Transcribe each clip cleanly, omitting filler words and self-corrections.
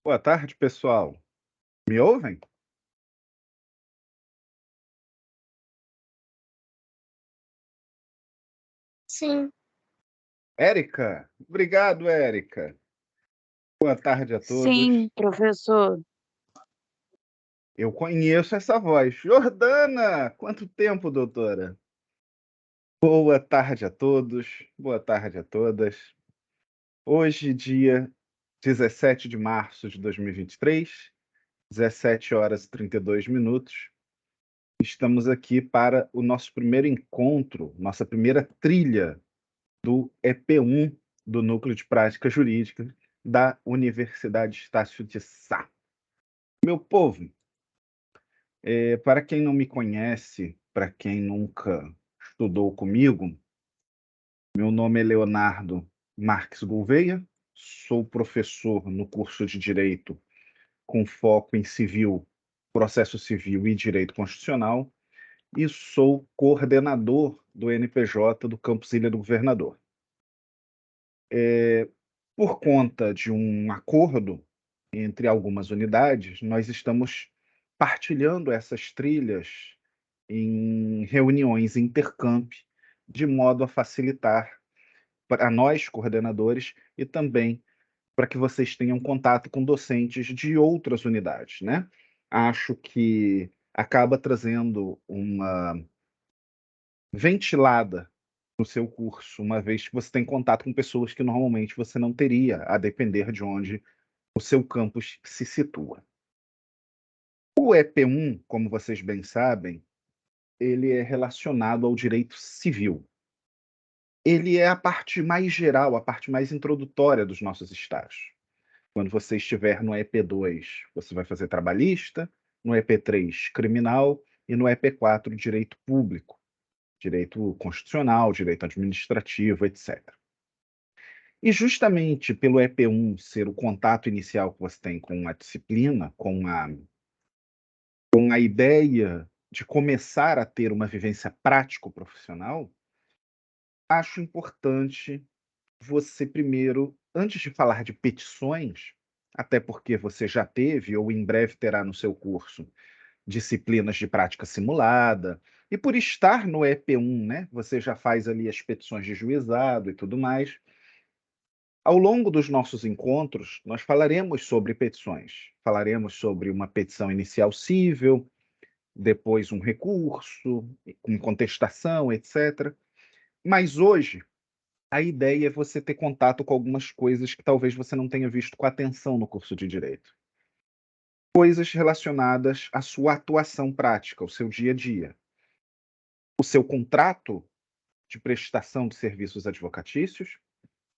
Boa tarde, pessoal. Me ouvem? Sim, Érica? Obrigado, Érica. Boa tarde a todos. sim, professor. Eu conheço essa voz. Jordana! Quanto tempo, doutora? Boa tarde a todos. Boa tarde a todas. Hoje, dia 17 de março de 2023, 17 horas e 32 minutos. Estamos aqui para o nosso primeiro encontro, nossa primeira trilha do EP1 do Núcleo de Prática Jurídica da Universidade Estácio de Sá. Meu povo, para quem não me conhece, para quem nunca estudou comigo, meu nome é Leonardo Marques Gouveia, sou professor no curso de Direito com foco em civil, processo civil e direito constitucional, e sou coordenador do NPJ do Campus Ilha do Governador. Por conta de um acordo entre algumas unidades, nós estamos partilhando essas trilhas em reuniões intercamp, de modo a facilitar para nós, coordenadores, e também para que vocês tenham contato com docentes de outras unidades, né? Acho que acaba trazendo uma ventilada no seu curso, uma vez que você tem contato com pessoas que normalmente você não teria, a depender de onde o seu campus se situa. O EP1, como vocês bem sabem, ele é relacionado ao direito civil. Ele é a parte mais geral, a parte mais introdutória dos nossos estágios. Quando você estiver no EP2, você vai fazer trabalhista, no EP3, criminal, e no EP4, direito público, direito constitucional, direito administrativo, etc. E justamente pelo EP1 ser o contato inicial que você tem com a disciplina, com a ideia de começar a ter uma vivência prático-profissional, acho importante você primeiro, antes de falar de petições, até porque você já teve ou em breve terá no seu curso disciplinas de prática simulada, e por estar no EP1, né, você já faz ali as petições de juizado e tudo mais. Ao longo dos nossos encontros, nós falaremos sobre petições. Falaremos sobre uma petição inicial cível, depois um recurso, com contestação, etc. Mas hoje, a ideia é você ter contato com algumas coisas que talvez você não tenha visto com atenção no curso de direito. Coisas relacionadas à sua atuação prática, ao seu dia a dia. O seu contrato de prestação de serviços advocatícios,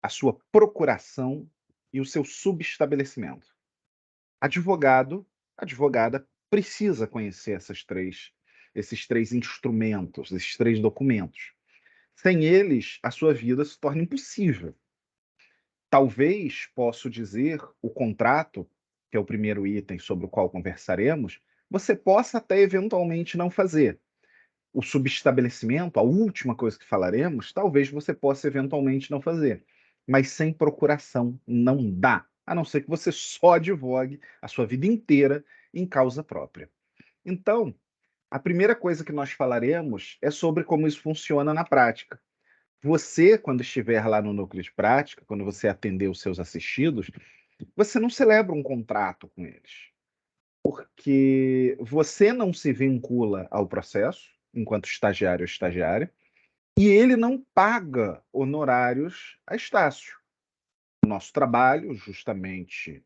a sua procuração e o seu subestabelecimento. Advogado, advogada precisa conhecer esses três instrumentos, esses três documentos. Sem eles, a sua vida se torna impossível. Talvez, posso dizer, o contrato, que é o primeiro item sobre o qual conversaremos, você possa até eventualmente não fazer. O subestabelecimento, a última coisa que falaremos, talvez você possa eventualmente não fazer. Mas sem procuração não dá, a não ser que você só advogue a sua vida inteira em causa própria. Então, a primeira coisa que nós falaremos é sobre como isso funciona na prática. Você, quando estiver lá no núcleo de prática, quando você atender os seus assistidos, você não celebra um contrato com eles, porque você não se vincula ao processo, enquanto estagiário ou estagiária, e ele não paga honorários a Estácio. O nosso trabalho, justamente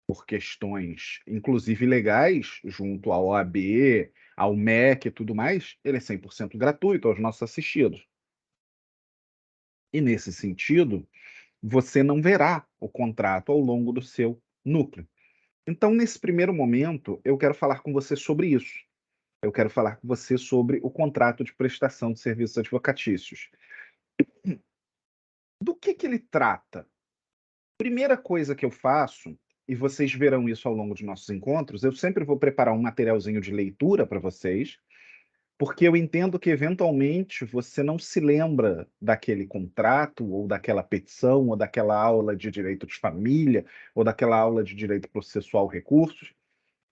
por questões, inclusive legais, junto à OAB, ao MEC e tudo mais, ele é 100% gratuito aos nossos assistidos. E nesse sentido, você não verá o contrato ao longo do seu núcleo. Então, nesse primeiro momento, eu quero falar com você sobre isso. Eu quero falar com você sobre o contrato de prestação de serviços advocatícios. Do que ele trata? Primeira coisa que eu faço, e vocês verão isso ao longo de nossos encontros, eu sempre vou preparar um materialzinho de leitura para vocês, porque eu entendo que, eventualmente, você não se lembra daquele contrato, ou daquela petição, ou daquela aula de direito de família, ou daquela aula de direito processual recursos.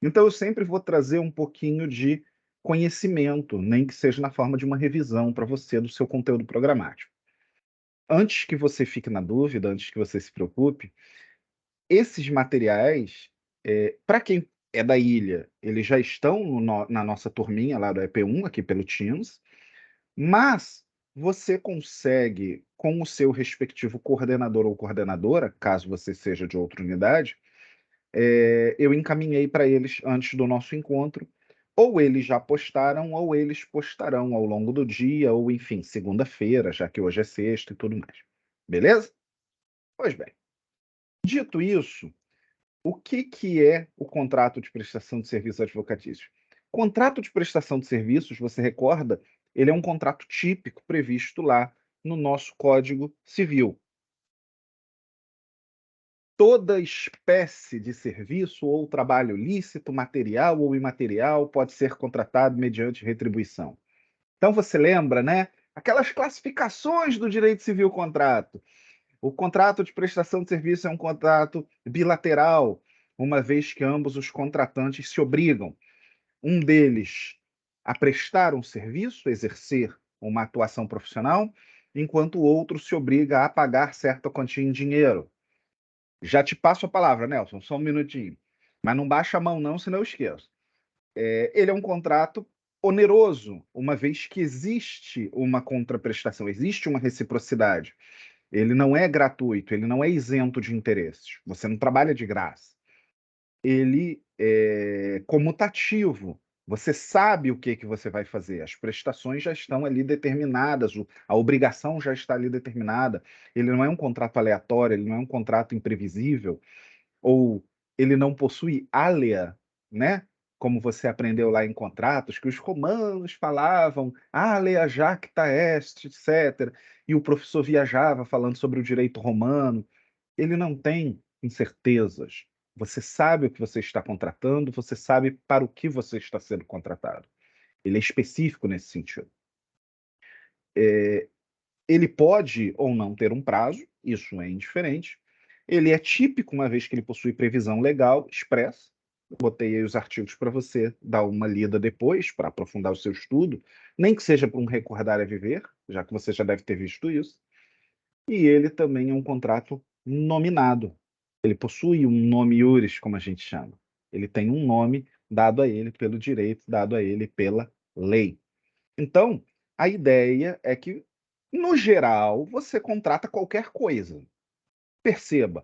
Então, eu sempre vou trazer um pouquinho de conhecimento, nem que seja na forma de uma revisão para você do seu conteúdo programático. Antes que você fique na dúvida, antes que você se preocupe, esses materiais, para quem é da ilha, eles já estão na nossa turminha lá do EP1, aqui pelo Teams, mas você consegue, com o seu respectivo coordenador ou coordenadora, caso você seja de outra unidade, eu encaminhei para eles antes do nosso encontro, ou eles já postaram, ou eles postarão ao longo do dia, ou enfim, segunda-feira, já que hoje é sexta e tudo mais. Beleza? Pois bem, dito isso, o que que é o contrato de prestação de serviços advocatícios? Contrato de prestação de serviços, você recorda, ele é um contrato típico previsto lá no nosso Código Civil. Toda espécie de serviço ou trabalho lícito, material ou imaterial, pode ser contratado mediante retribuição. Então você lembra, né? Aquelas classificações do direito civil contrato. O contrato de prestação de serviço é um contrato bilateral, uma vez que ambos os contratantes se obrigam, um deles a prestar um serviço, exercer uma atuação profissional, enquanto o outro se obriga a pagar certa quantia em dinheiro. Já te passo a palavra, Nelson, só um minutinho. Mas não baixa a mão, não, senão eu esqueço. Ele é um contrato oneroso, uma vez que existe uma contraprestação, existe uma reciprocidade. Ele não é gratuito, ele não é isento de interesses. Você não trabalha de graça. Ele é comutativo. Você sabe o que que você vai fazer. As prestações já estão ali determinadas, a obrigação já está ali determinada. Ele não é um contrato aleatório, ele não é um contrato imprevisível, ou ele não possui alea, né? Como você aprendeu lá em contratos, que os romanos falavam alea jacta est, etc. E o professor viajava falando sobre o direito romano. Ele não tem incertezas. Você sabe o que você está contratando, você sabe para o que você está sendo contratado. Ele é específico nesse sentido. Ele pode ou não ter um prazo, isso é indiferente. Ele é típico, uma vez que ele possui previsão legal expressa. Eu botei aí os artigos para você dar uma lida depois, para aprofundar o seu estudo, nem que seja para um recordar a viver, já que você já deve ter visto isso. E ele também é um contrato nominado. Ele possui um nome iuris, como a gente chama. Ele tem um nome dado a ele pelo direito, dado a ele pela lei. Então, a ideia é que, no geral, você contrata qualquer coisa. Perceba,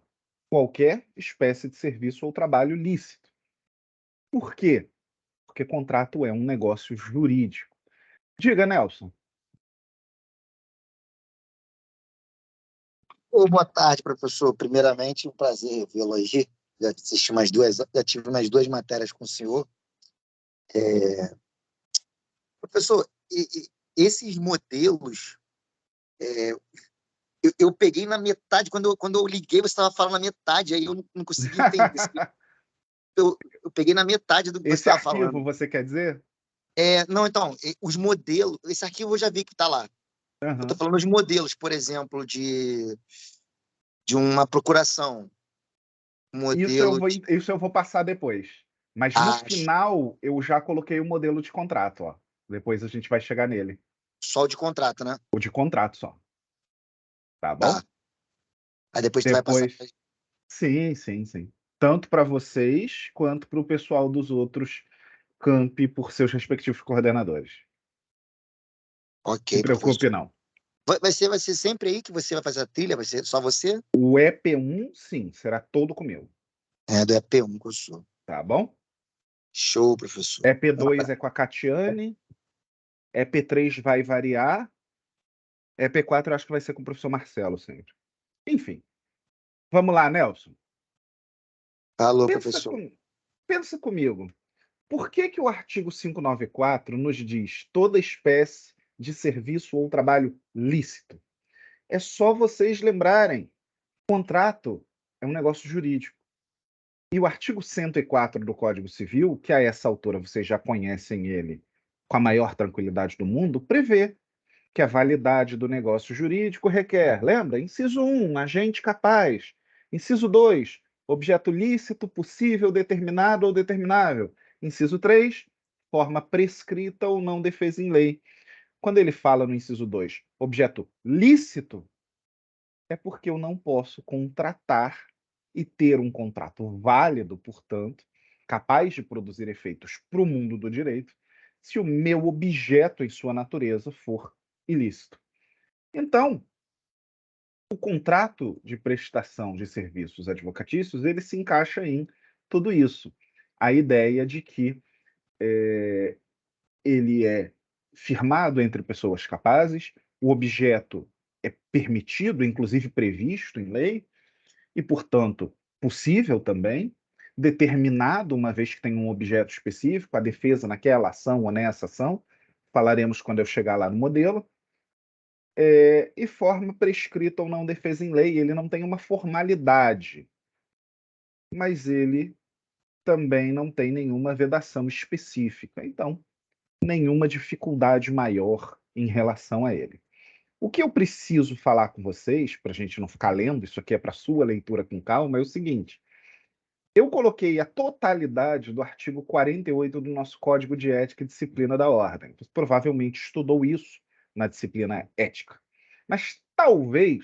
qualquer espécie de serviço ou trabalho lícito. Por quê? Porque contrato é um negócio jurídico. Diga, Nelson. Ô, boa tarde, professor. Primeiramente, um prazer revê-lo aí. Já tive umas duas matérias com o senhor. Professor, esses modelos, eu peguei na metade, quando eu liguei, você estava falando na metade, aí eu não consegui entender. Eu peguei na metade do que você Esse estava arquivo, falando. você quer dizer? Não, então, os modelos, esse arquivo eu já vi que está lá. Eu estou falando dos modelos, por exemplo, de uma procuração. Modelo de... Isso eu vou passar depois. Mas no final, eu já coloquei o modelo de contrato, ó. Depois a gente vai chegar nele. Só o de contrato, né? O de contrato só. Tá bom? Tá. Aí depois tu vai passar. Depois. Sim, sim, sim. Tanto para vocês quanto para o pessoal dos outros campi por seus respectivos coordenadores. Ok, Se preocupe, professor. não. Vai ser sempre aí que você vai fazer a trilha? Vai ser só você? O EP1, sim, será todo comigo. Do EP1 que eu sou. Tá bom? Show, professor. EP2 é com a Catiane. EP3 vai variar. EP4 eu acho que vai ser com o professor Marcelo sempre. Enfim. Vamos lá, Nelson. Alô, Pensa, professor. pensa comigo. Por que que o artigo 594 nos diz toda espécie de serviço ou trabalho lícito? É só vocês lembrarem. Contrato é um negócio jurídico. E o artigo 104 do Código Civil, que a essa altura vocês já conhecem ele com a maior tranquilidade do mundo, prevê que a validade do negócio jurídico requer, lembra? Inciso 1, agente capaz. Inciso 2, objeto lícito, possível, determinado ou determinável. Inciso 3, forma prescrita ou não defesa em lei. Quando ele fala no inciso 2, objeto lícito, é porque eu não posso contratar e ter um contrato válido, portanto, capaz de produzir efeitos para o mundo do direito, se o meu objeto em sua natureza for ilícito. Então, o contrato de prestação de serviços advocatícios, ele se encaixa em tudo isso. A ideia de que ele é firmado entre pessoas capazes, o objeto é permitido, inclusive previsto em lei, e, portanto, possível também, determinado, uma vez que tem um objeto específico, a defesa naquela ação ou nessa ação, falaremos quando eu chegar lá no modelo, e forma prescrita ou não defesa em lei. Ele não tem uma formalidade, mas ele também não tem nenhuma vedação específica. Então, nenhuma dificuldade maior em relação a ele. O que eu preciso falar com vocês, para a gente não ficar lendo, isso aqui é para sua leitura com calma, é o seguinte: eu coloquei a totalidade do artigo 48 do nosso Código de Ética e Disciplina da Ordem. Você provavelmente estudou isso na disciplina ética. Mas talvez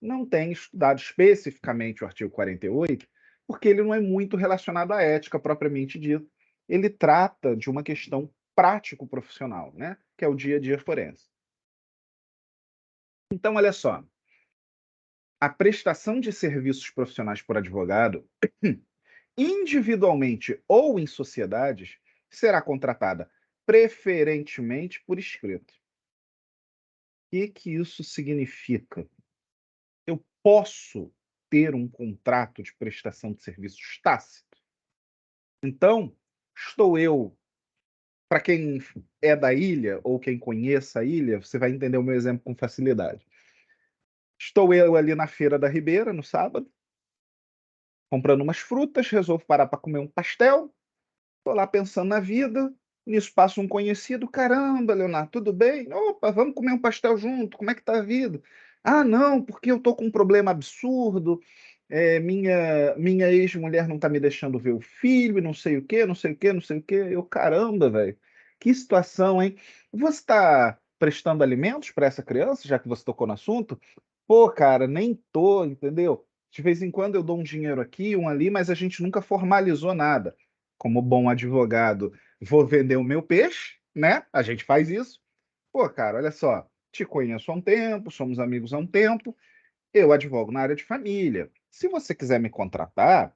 não tenha estudado especificamente o artigo 48, porque ele não é muito relacionado à ética propriamente dita. Ele trata de uma questão prático-profissional, né? Que é o dia a dia forense. Então, olha só. A prestação de serviços profissionais por advogado individualmente ou em sociedades, será contratada preferentemente por escrito. O que isso significa? Eu posso ter um contrato de prestação de serviços tácito. Então, estou eu, para quem é da ilha ou quem conheça a ilha, você vai entender o meu exemplo com facilidade. Estou eu ali na Feira da Ribeira, no sábado, comprando umas frutas, resolvo parar para comer um pastel. Tô lá pensando na vida, nisso passa um conhecido: "Caramba, Leonardo, tudo bem? Opa, vamos comer um pastel junto, como é que tá a vida?". "Ah, não, porque eu tô com um problema absurdo, minha ex-mulher não tá me deixando ver o filho e não sei o quê, não sei o quê, não sei o quê". Eu: "Caramba, velho, que situação, hein. Você tá prestando alimentos para essa criança, já que você tocou no assunto?". "Pô, cara, nem tô", entendeu. De vez em quando eu dou um dinheiro aqui, um ali, mas a gente nunca formalizou nada. Como bom advogado, vou vender o meu peixe, né? A gente faz isso. Pô, cara, olha só, te conheço há um tempo, somos amigos há um tempo, eu advogo na área de família. Se você quiser me contratar,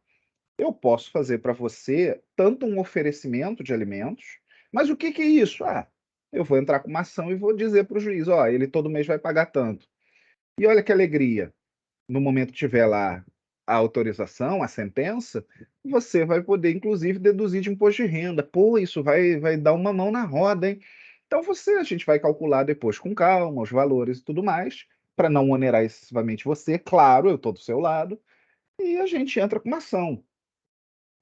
eu posso fazer para você tanto um oferecimento de alimentos, mas o que que é isso? Ah, eu vou entrar com uma ação e vou dizer para o juiz, ó, ele todo mês vai pagar tanto. E olha que alegria, no momento que tiver lá a autorização, a sentença, você vai poder, inclusive, deduzir de imposto de renda. Pô, isso vai dar uma mão na roda, hein? Então a gente vai calcular depois com calma os valores e tudo mais, para não onerar excessivamente você. Claro, eu estou do seu lado, e a gente entra com uma ação.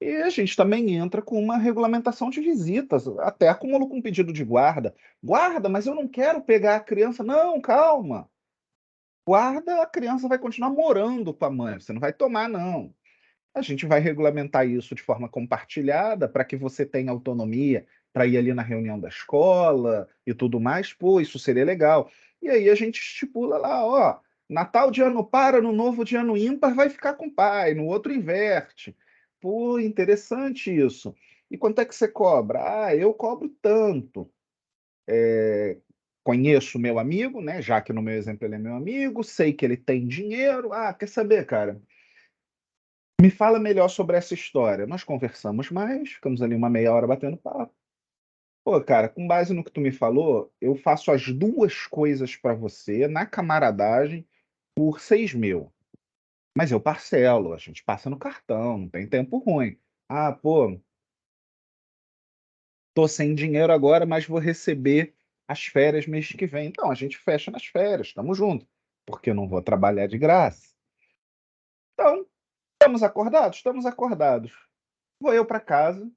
E a gente também entra com uma regulamentação de visitas, até acumulo com pedido de guarda. Guarda, mas eu não quero pegar a criança. Não, calma. Guarda, a criança vai continuar morando com a mãe, você não vai tomar não. A gente vai regulamentar isso de forma compartilhada para que você tenha autonomia para ir ali na reunião da escola e tudo mais. Pô, isso seria legal. E aí a gente estipula lá, ó, Natal de ano par, Ano Novo de ano ímpar vai ficar com o pai, no outro inverte. Pô, interessante isso. E quanto é que você cobra? Ah, eu cobro tanto. Conheço meu amigo, né, já que no meu exemplo ele é meu amigo, sei que ele tem dinheiro. Ah, quer saber, cara? Me fala melhor sobre essa história. Nós conversamos mais, ficamos ali uma meia hora batendo papo. Pô, cara, com base no que tu me falou, eu faço as duas coisas para você na camaradagem por 6.000. Mas eu parcelo, a gente passa no cartão, não tem tempo ruim. Ah, pô, tô sem dinheiro agora, mas vou receber as férias mês que vem. Então, a gente fecha nas férias, estamos juntos, porque eu não vou trabalhar de graça. Então, estamos acordados? Estamos acordados. Vou eu para casa,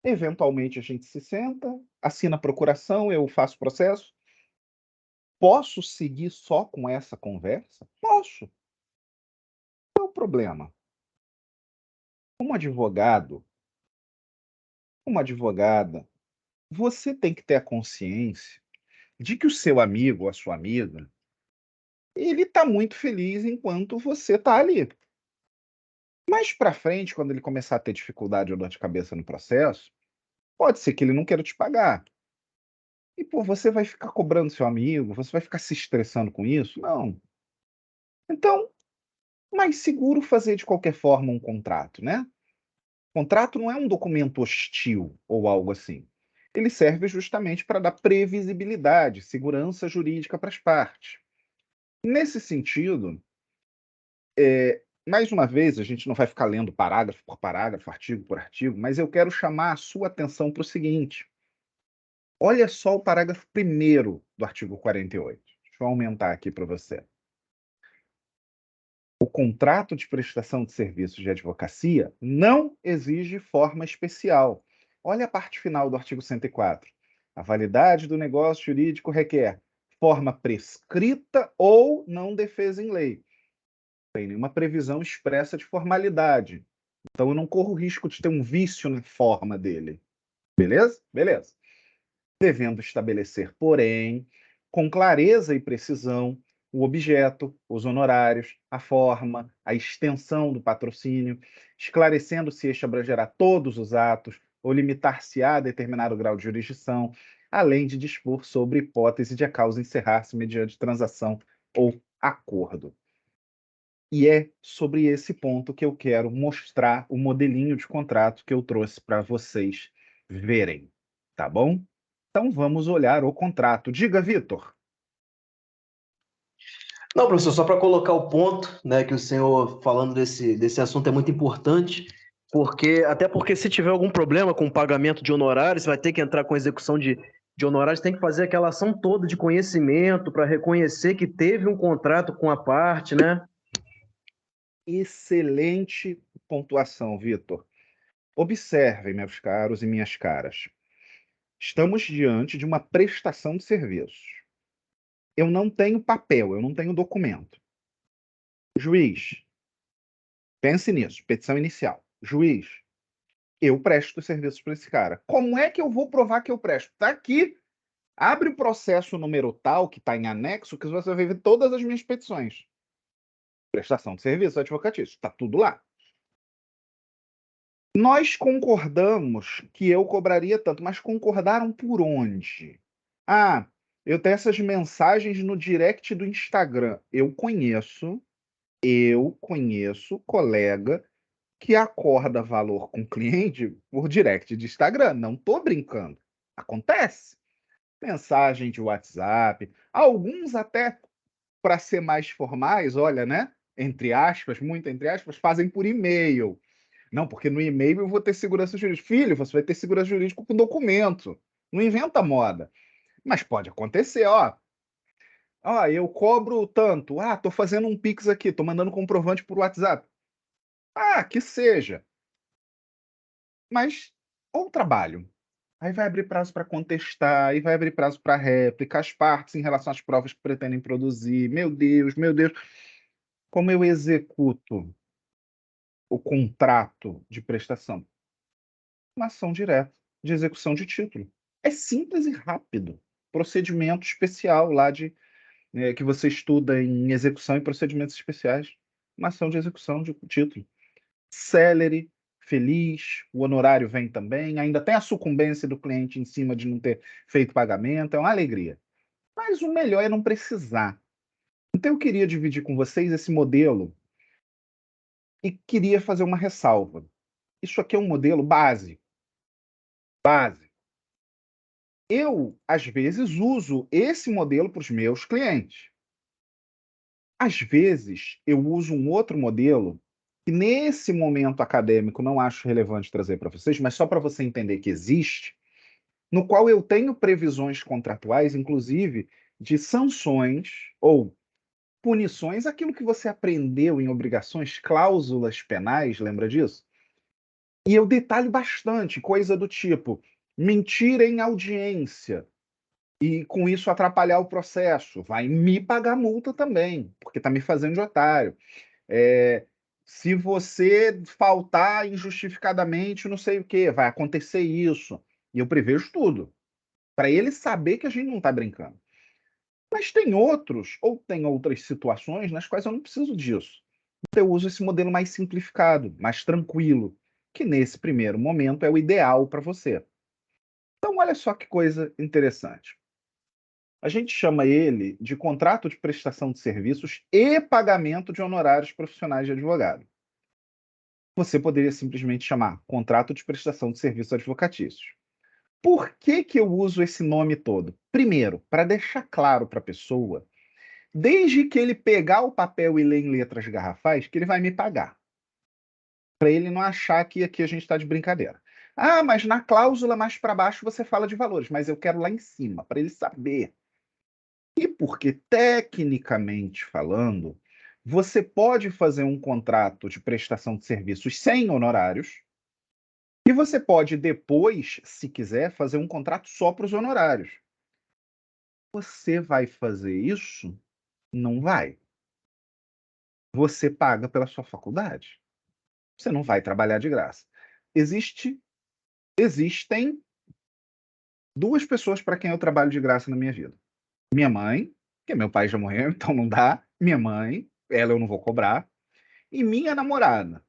Eventualmente a gente se senta, assina a procuração, eu faço o processo. Posso seguir só com essa conversa? Posso. Qual é o problema? Como advogado, como advogada, você tem que ter a consciência de que o seu amigo ou a sua amiga, ele está muito feliz enquanto você está ali. Mais para frente, quando ele começar a ter dificuldade ou dor de cabeça no processo, pode ser que ele não queira te pagar. E, pô, você vai ficar cobrando seu amigo, você vai ficar se estressando com isso? Não. Então, mais seguro fazer de qualquer forma um contrato, né? Contrato não é um documento hostil ou algo assim. Ele serve justamente para dar previsibilidade, segurança jurídica para as partes. Nesse sentido, mais uma vez, a gente não vai ficar lendo parágrafo por parágrafo, artigo por artigo, mas eu quero chamar a sua atenção para o seguinte. Olha só o parágrafo 1º do artigo 48. Deixa eu aumentar aqui para você. O contrato de prestação de serviços de advocacia não exige forma especial. Olha a parte final do artigo 104. A validade do negócio jurídico requer forma prescrita ou não defesa em lei. Não tem nenhuma previsão expressa de formalidade. Então eu não corro o risco de ter um vício na forma dele. Beleza? Beleza. Devendo estabelecer, porém, com clareza e precisão, o objeto, os honorários, a forma, a extensão do patrocínio, esclarecendo se este abrangerá todos os atos ou limitar-se-á a determinado grau de jurisdição, além de dispor sobre hipótese de a causa encerrar-se mediante transação ou acordo. E é sobre esse ponto que eu quero mostrar o modelinho de contrato que eu trouxe para vocês verem, tá bom? Então vamos olhar o contrato. Diga, Vitor. Não, professor, só para colocar o ponto, né, que o senhor falando desse assunto é muito importante, até porque se tiver algum problema com o pagamento de honorários, vai ter que entrar com execução de honorários, tem que fazer aquela ação toda de conhecimento para reconhecer que teve um contrato com a parte, né? Excelente pontuação, Vitor. Observem, meus caros e minhas caras. Estamos diante de uma prestação de serviços. Eu não tenho papel, eu não tenho documento. Juiz, pense nisso, petição inicial. Juiz, eu presto serviços para esse cara. Como é que eu vou provar que eu presto? Está aqui. Abre o processo número tal, que está em anexo, que você vai ver todas as minhas petições. Prestação de serviços advocatícios. Está tudo lá. Nós concordamos que eu cobraria tanto, mas concordaram por onde? Ah, eu tenho essas mensagens no direct do Instagram. Eu conheço colega que acorda valor com cliente por direct de Instagram. Não estou brincando. Acontece. Mensagem de WhatsApp, alguns até, para ser mais formais, olha, né? Entre aspas, muito entre aspas, fazem por e-mail. Não, porque no e-mail eu vou ter segurança jurídica. Filho, você vai ter segurança jurídica com documento. Não inventa moda. Mas pode acontecer, ó. Ó, eu cobro tanto. Ah, tô fazendo um Pix aqui, tô mandando comprovante por WhatsApp. Ah, que seja. Mas ou trabalho. Aí vai abrir prazo para contestar, aí vai abrir prazo para réplica, as partes em relação às provas que pretendem produzir. Meu Deus, meu Deus. Como eu executo o contrato de prestação? Uma ação direta de execução de título. É simples e rápido. Procedimento especial lá que você estuda em execução e procedimentos especiais. Uma ação de execução de título. Célere, feliz, o honorário vem também, ainda tem a sucumbência do cliente em cima de não ter feito pagamento, é uma alegria. Mas o melhor é não precisar. Então eu queria dividir com vocês esse modelo e queria fazer uma ressalva. Isso aqui é um modelo básico. Básico. Eu, às vezes, uso esse modelo para os meus clientes. Às vezes, eu uso um outro modelo que, nesse momento acadêmico, não acho relevante trazer para vocês, mas só para você entender que existe, no qual eu tenho previsões contratuais, inclusive, de sanções ou punições, aquilo que você aprendeu em obrigações, cláusulas penais, lembra disso? E eu detalho bastante, coisa do tipo, mentir em audiência e com isso atrapalhar o processo, vai me pagar multa também, porque está me fazendo de otário. Se você faltar injustificadamente, não sei o quê, vai acontecer isso. E eu prevejo tudo, para ele saber que a gente não está brincando. Mas tem outros, ou tem outras situações nas quais eu não preciso disso. Então eu uso esse modelo mais simplificado, mais tranquilo, que nesse primeiro momento é o ideal para você. Então, olha só que coisa interessante. A gente chama ele de contrato de prestação de serviços e pagamento de honorários profissionais de advogado. Você poderia simplesmente chamar contrato de prestação de serviços advocatícios. Por que que eu uso esse nome todo? Primeiro, para deixar claro para a pessoa, desde que ele pegar o papel e ler em letras garrafais, que ele vai me pagar. Para ele não achar que aqui a gente está de brincadeira. Ah, mas na cláusula mais para baixo você fala de valores, mas eu quero lá em cima, para ele saber. E porque, tecnicamente falando, você pode fazer um contrato de prestação de serviços sem honorários, e você pode depois, se quiser, fazer um contrato só para os honorários. Você vai fazer isso? Não vai. Você paga pela sua faculdade. Você não vai trabalhar de graça. Existem duas pessoas para quem eu trabalho de graça na minha vida. Minha mãe, que meu pai já morreu, então não dá. Minha mãe, ela eu não vou cobrar. E minha namorada.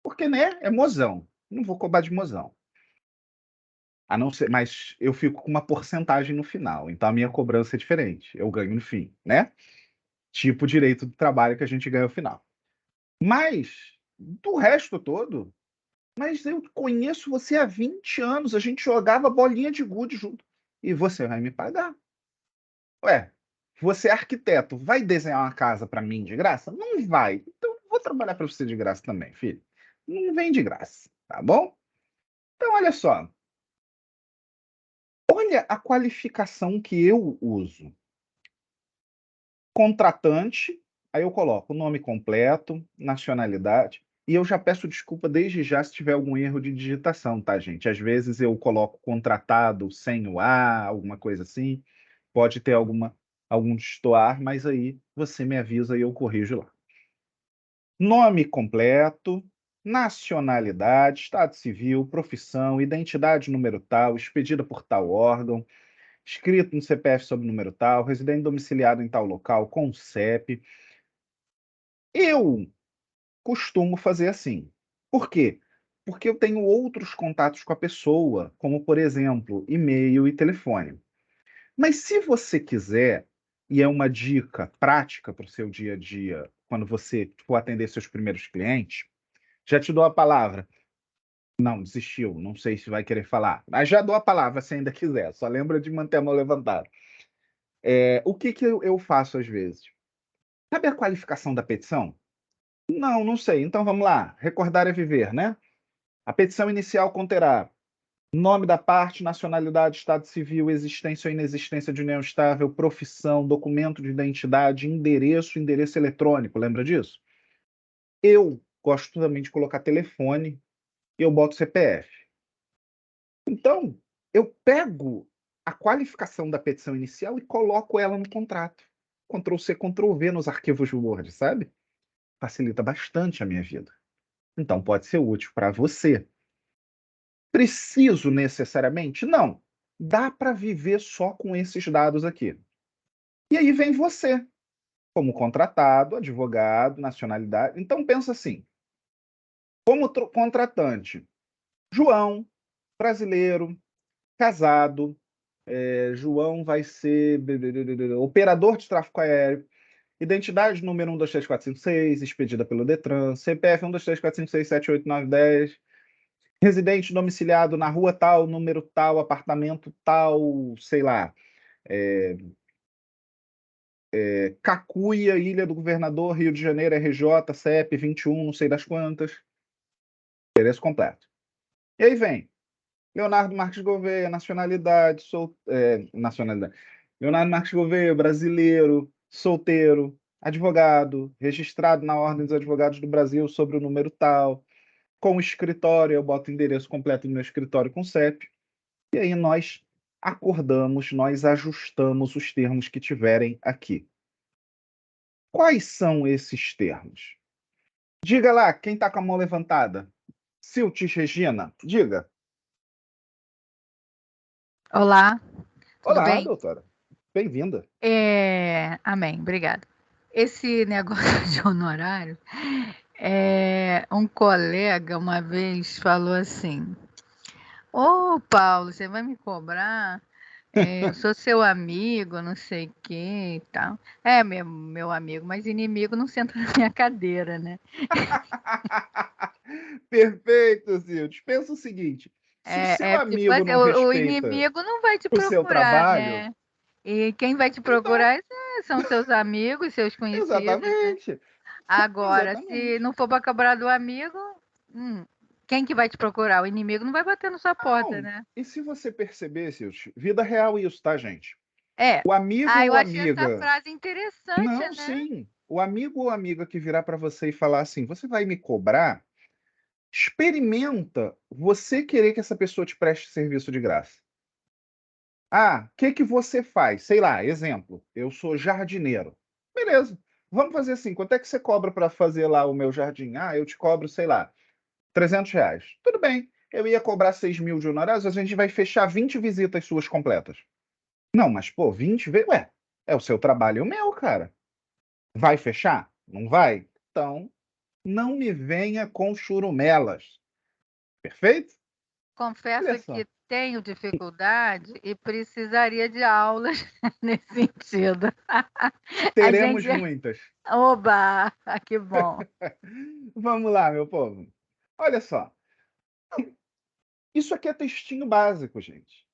Porque, né, é mozão. Não vou cobrar de mozão. A não ser, mas eu fico com uma porcentagem no final, então a minha cobrança é diferente. Eu ganho no fim, né? Tipo direito do trabalho que a gente ganha no final. Mas, do resto todo, mas eu conheço você há 20 anos, a gente jogava bolinha de gude junto. E você vai me pagar. Ué, você é arquiteto, vai desenhar uma casa para mim de graça? Não vai. Então eu vou trabalhar para você de graça também, filho. Não vem de graça, tá bom? Então, olha só. Olha a qualificação que eu uso. Contratante, aí eu coloco o nome completo, nacionalidade, e eu já peço desculpa desde já se tiver algum erro de digitação, tá, gente? Às vezes eu coloco contratado sem o A, alguma coisa assim, pode ter algum destoar, mas aí você me avisa e eu corrijo lá. Nome completo, nacionalidade, estado civil, profissão, identidade número tal, expedida por tal órgão, escrito no CPF sob número tal, residente domiciliado em tal local, com CEP. Eu costumo fazer assim. Por quê? Porque eu tenho outros contatos com a pessoa, como, por exemplo, e-mail e telefone. Mas se você quiser, e é uma dica prática para o seu dia a dia, quando você for atender seus primeiros clientes, já te dou a palavra. Não, desistiu, não sei se vai querer falar. Mas já dou a palavra se ainda quiser, só lembra de manter a mão levantada. O que que eu faço às vezes? Sabe a qualificação da petição? Não, não sei. Então vamos lá. Recordar é viver, né? A petição inicial conterá nome da parte, nacionalidade, estado civil, existência ou inexistência de união estável, profissão, documento de identidade, endereço eletrônico. Lembra disso? Eu gosto também de colocar telefone e eu boto CPF. Então, eu pego a qualificação da petição inicial e coloco ela no contrato. Ctrl+C, Ctrl+V nos arquivos Word, sabe? Facilita bastante a minha vida. Então, pode ser útil para você. Preciso necessariamente? Não. Dá para viver só com esses dados aqui. E aí vem você, como contratado, advogado, nacionalidade. Então, pensa assim: como contratante, João, brasileiro, casado, João vai ser operador de tráfego aéreo, identidade número 123456, expedida pelo Detran, CPF 123456789110, residente domiciliado na rua tal, número tal, apartamento tal, sei lá, Cacuia, Ilha do Governador, Rio de Janeiro, RJ, CEP 21, não sei das quantas, endereço completo. E aí vem Leonardo Marques Gouveia, nacionalidade, nacionalidade. Leonardo Marques Gouveia, brasileiro, solteiro, advogado, registrado na Ordem dos Advogados do Brasil sobre o número tal, com o escritório, eu boto o endereço completo do meu escritório com CEP, e aí nós acordamos, nós ajustamos os termos que tiverem aqui. Quais são esses termos? Diga lá, quem está com a mão levantada? Siltis Regina, diga. Olá, tudo Olá, bem? doutora. Bem-vinda. Amém, obrigada. Esse negócio de honorário, um colega uma vez falou assim: Ô Paulo, você vai me cobrar? Eu sou seu amigo, não sei o que e tal. É, meu amigo, mas inimigo não senta na minha cadeira, né? Perfeito, Siltis. Pensa o seguinte: se o seu Tipo amigo assim, não o respeita inimigo não vai te o seu procurar, trabalho, né? E quem vai te então, procurar são seus amigos, seus conhecidos, né? exatamente. Agora, se Exatamente. não for para cobrar do amigo, quem que vai te procurar? O inimigo não vai bater na sua porta, Não. né? E se você perceber, Siltis, vida real isso, tá, gente? É. O amigo Eu ou achei essa amiga. frase interessante, Não, né? sim. O amigo ou amiga que virar para você e falar assim: você vai me cobrar? Experimenta você querer que essa pessoa te preste serviço de graça. Ah, o que que você faz? Sei lá, exemplo, eu sou jardineiro. Beleza, vamos fazer assim, quanto é que você cobra para fazer lá o meu jardim? Ah, eu te cobro, sei lá, R$ 300. Tudo bem, eu ia cobrar 6.000 de honorários, a gente vai fechar 20 visitas suas completas. Não, mas pô, 20 vezes, ué, é o seu trabalho e o meu, cara. Vai fechar? Não vai? Então, não me venha com churumelas. Perfeito? Olha Confesso só. que tenho dificuldade e precisaria de aulas nesse sentido. A Teremos gente. muitas. Oba! Que bom. Vamos lá, meu povo. Olha só. Isso aqui é textinho básico, gente.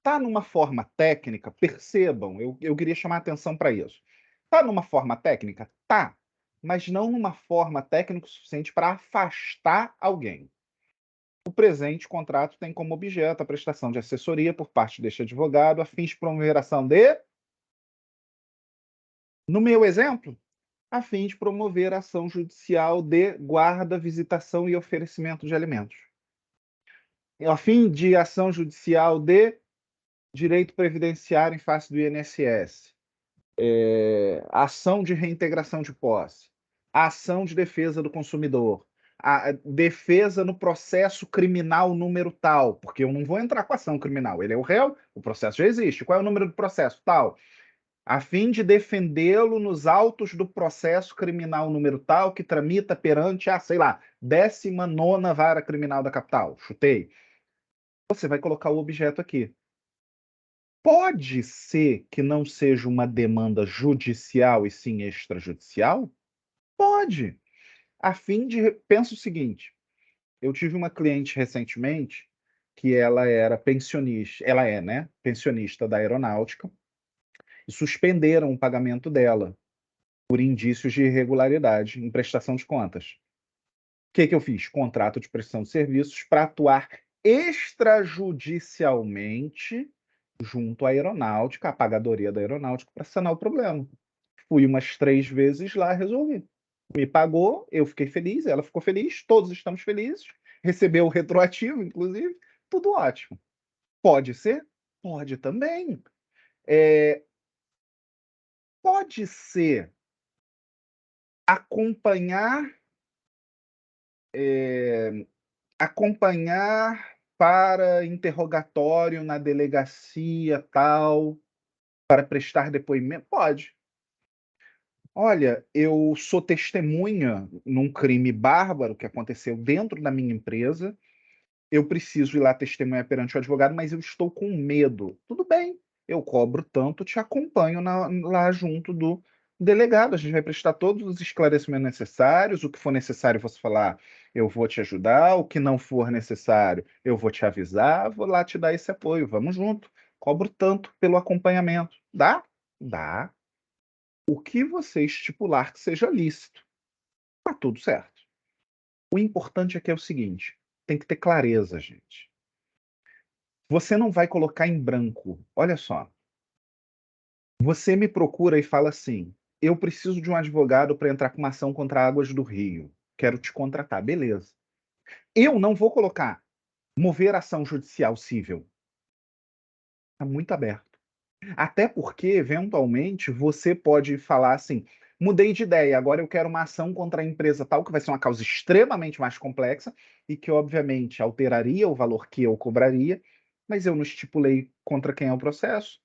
Tá numa forma técnica, percebam, eu queria chamar a atenção para isso. Tá numa forma técnica? Tá. Mas não numa forma técnica suficiente para afastar alguém. O presente contrato tem como objeto a prestação de assessoria por parte deste advogado a fins de promover ação de. No meu exemplo, a fim de promover ação judicial de guarda, visitação e oferecimento de alimentos. A fim de ação judicial de direito previdenciário em face do INSS, ação de reintegração de posse, ação de defesa do consumidor, a defesa no processo criminal número tal, porque eu não vou entrar com ação criminal, ele é o réu, o processo já existe. Qual é o número do processo? Tal. A fim de defendê-lo nos autos do processo criminal número tal, que tramita perante a, sei lá, 19ª Vara Criminal da Capital. Chutei. Você vai colocar o objeto aqui. Pode ser que não seja uma demanda judicial e sim extrajudicial? Pode. A fim de. Pensa o seguinte: eu tive uma cliente recentemente que ela era pensionista, ela é, né? Pensionista da aeronáutica, e suspenderam o pagamento dela por indícios de irregularidade em prestação de contas. O que que eu fiz? Contrato de prestação de serviços para atuar extrajudicialmente junto à aeronáutica, à pagadoria da aeronáutica, para sanar o problema. Fui umas 3 vezes lá, resolvi. Me pagou, eu fiquei feliz, ela ficou feliz, todos estamos felizes. Recebeu o retroativo, inclusive, tudo ótimo. Pode ser? Pode também. Pode ser acompanhar, acompanhar para interrogatório na delegacia tal, para prestar depoimento? Pode. Olha, eu sou testemunha num crime bárbaro que aconteceu dentro da minha empresa. Eu preciso ir lá testemunhar perante o advogado, mas eu estou com medo. Tudo bem, eu cobro tanto, te acompanho lá junto do delegado. A gente vai prestar todos os esclarecimentos necessários. O que for necessário você falar, eu vou te ajudar. O que não for necessário, eu vou te avisar. Vou lá te dar esse apoio. Vamos junto. Cobro tanto pelo acompanhamento. Dá? Dá. O que você estipular que seja lícito. Tá tudo certo. O importante aqui é o seguinte: tem que ter clareza, gente. Você não vai colocar em branco. Olha só. Você me procura e fala assim: eu preciso de um advogado para entrar com uma ação contra Águas do Rio. Quero te contratar. Beleza. Eu não vou colocar mover ação judicial civil. Está muito aberto. Até porque, eventualmente, você pode falar assim, mudei de ideia, agora eu quero uma ação contra a empresa tal, que vai ser uma causa extremamente mais complexa e que, obviamente, alteraria o valor que eu cobraria, mas eu não estipulei contra quem é o processo.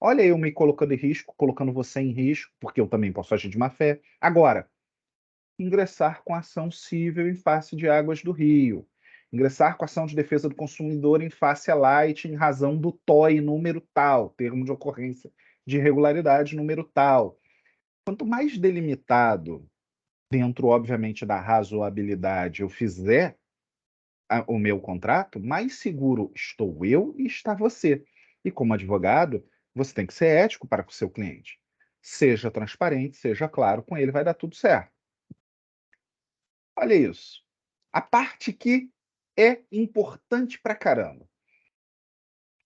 Olha eu me colocando em risco, colocando você em risco, porque eu também posso agir de má fé. Agora, ingressar com ação civil em face de Águas do Rio. Ingressar com ação de defesa do consumidor em face a Light em razão do TOI número tal, termo de ocorrência de irregularidade número tal. Quanto mais delimitado, dentro, obviamente, da razoabilidade, eu fizer o meu contrato, mais seguro estou eu e está você. E como advogado, você tem que ser ético para com o seu cliente. Seja transparente, seja claro com ele, vai dar tudo certo. Olha isso. A parte que é importante pra caramba.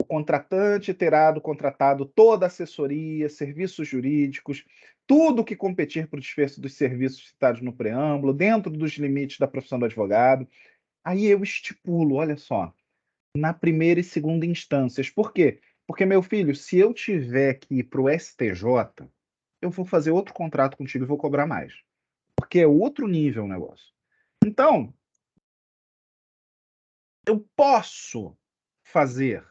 O contratante terá do contratado toda a assessoria, serviços jurídicos, tudo que competir para o desfecho dos serviços citados no preâmbulo, dentro dos limites da profissão do advogado. Aí eu estipulo, olha só, na primeira e segunda instâncias. Por quê? Porque, meu filho, se eu tiver que ir para o STJ, eu vou fazer outro contrato contigo e vou cobrar mais. Porque é outro nível o negócio. Então, eu posso fazer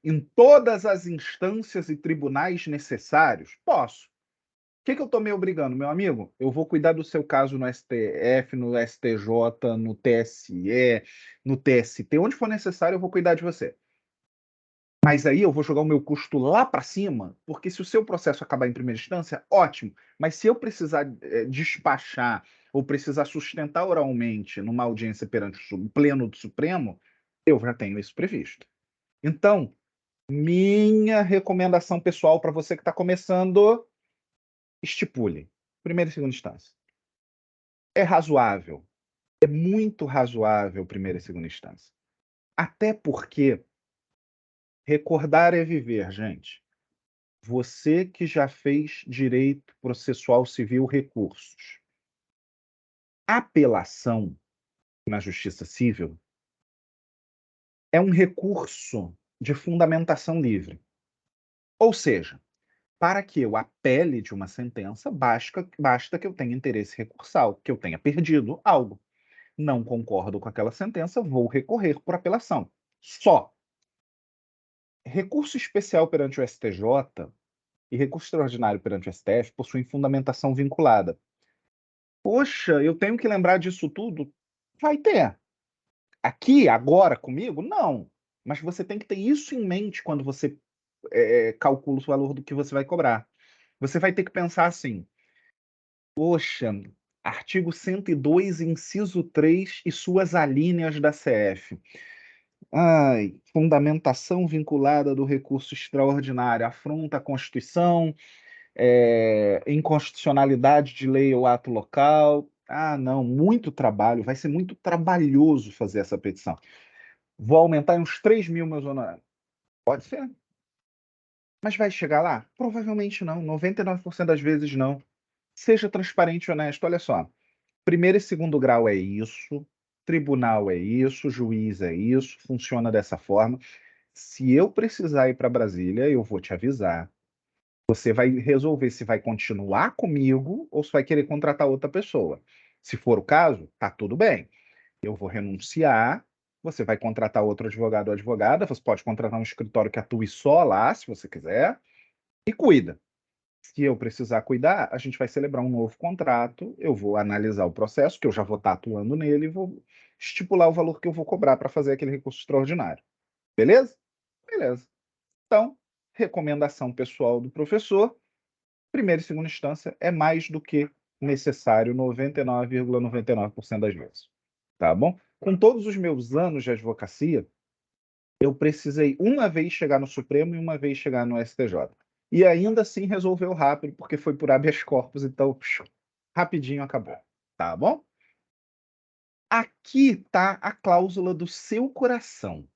em todas as instâncias e tribunais necessários? Posso. O que eu estou me obrigando, meu amigo? Eu vou cuidar do seu caso no STF, no STJ, no TSE, no TST, onde for necessário, eu vou cuidar de você. Mas aí eu vou jogar o meu custo lá para cima, porque se o seu processo acabar em primeira instância, ótimo. Mas se eu precisar despachar ou precisar sustentar oralmente numa audiência perante o Pleno do Supremo, eu já tenho isso previsto. Então, minha recomendação pessoal para você que está começando, estipule. Primeira e segunda instância. É razoável. É muito razoável primeira e segunda instância. Até porque recordar é viver, gente. Você que já fez direito processual civil recursos. Apelação na justiça civil é um recurso de fundamentação livre. Ou seja, para que eu apele de uma sentença, basta que eu tenha interesse recursal, que eu tenha perdido algo. Não concordo com aquela sentença, vou recorrer por apelação. Só. Recurso especial perante o STJ e recurso extraordinário perante o STF possuem fundamentação vinculada. Poxa, eu tenho que lembrar disso tudo? Vai ter. Aqui, agora, comigo? Não. Mas você tem que ter isso em mente quando você calcula o valor do que você vai cobrar. Você vai ter que pensar assim: poxa, artigo 102, inciso 3 e suas alíneas da CF. Ai, fundamentação vinculada do recurso extraordinário, afronta a Constituição, inconstitucionalidade de lei ou ato local. Ah, não, muito trabalho, vai ser muito trabalhoso fazer essa petição. Vou aumentar em uns 3 mil meus honorários. Pode ser. Mas vai chegar lá? Provavelmente não, 99% das vezes não. Seja transparente e honesto, olha só. Primeiro e segundo grau é isso, tribunal é isso, juiz é isso, funciona dessa forma. Se eu precisar ir para Brasília, eu vou te avisar. Você vai resolver se vai continuar comigo ou se vai querer contratar outra pessoa. Se for o caso, tá tudo bem. Eu vou renunciar, você vai contratar outro advogado ou advogada, você pode contratar um escritório que atue só lá, se você quiser, e cuida. Se eu precisar cuidar, a gente vai celebrar um novo contrato, eu vou analisar o processo, que eu já vou estar atuando nele, e vou estipular o valor que eu vou cobrar para fazer aquele recurso extraordinário. Beleza? Beleza. Então, recomendação pessoal do professor, primeira e segunda instância é mais do que necessário 99,99% das vezes. Tá bom? Com todos os meus anos de advocacia, eu precisei uma vez chegar no Supremo e uma vez chegar no STJ. E ainda assim resolveu rápido, porque foi por habeas corpus, então rapidinho acabou. Tá bom? Aqui está a cláusula do seu coração.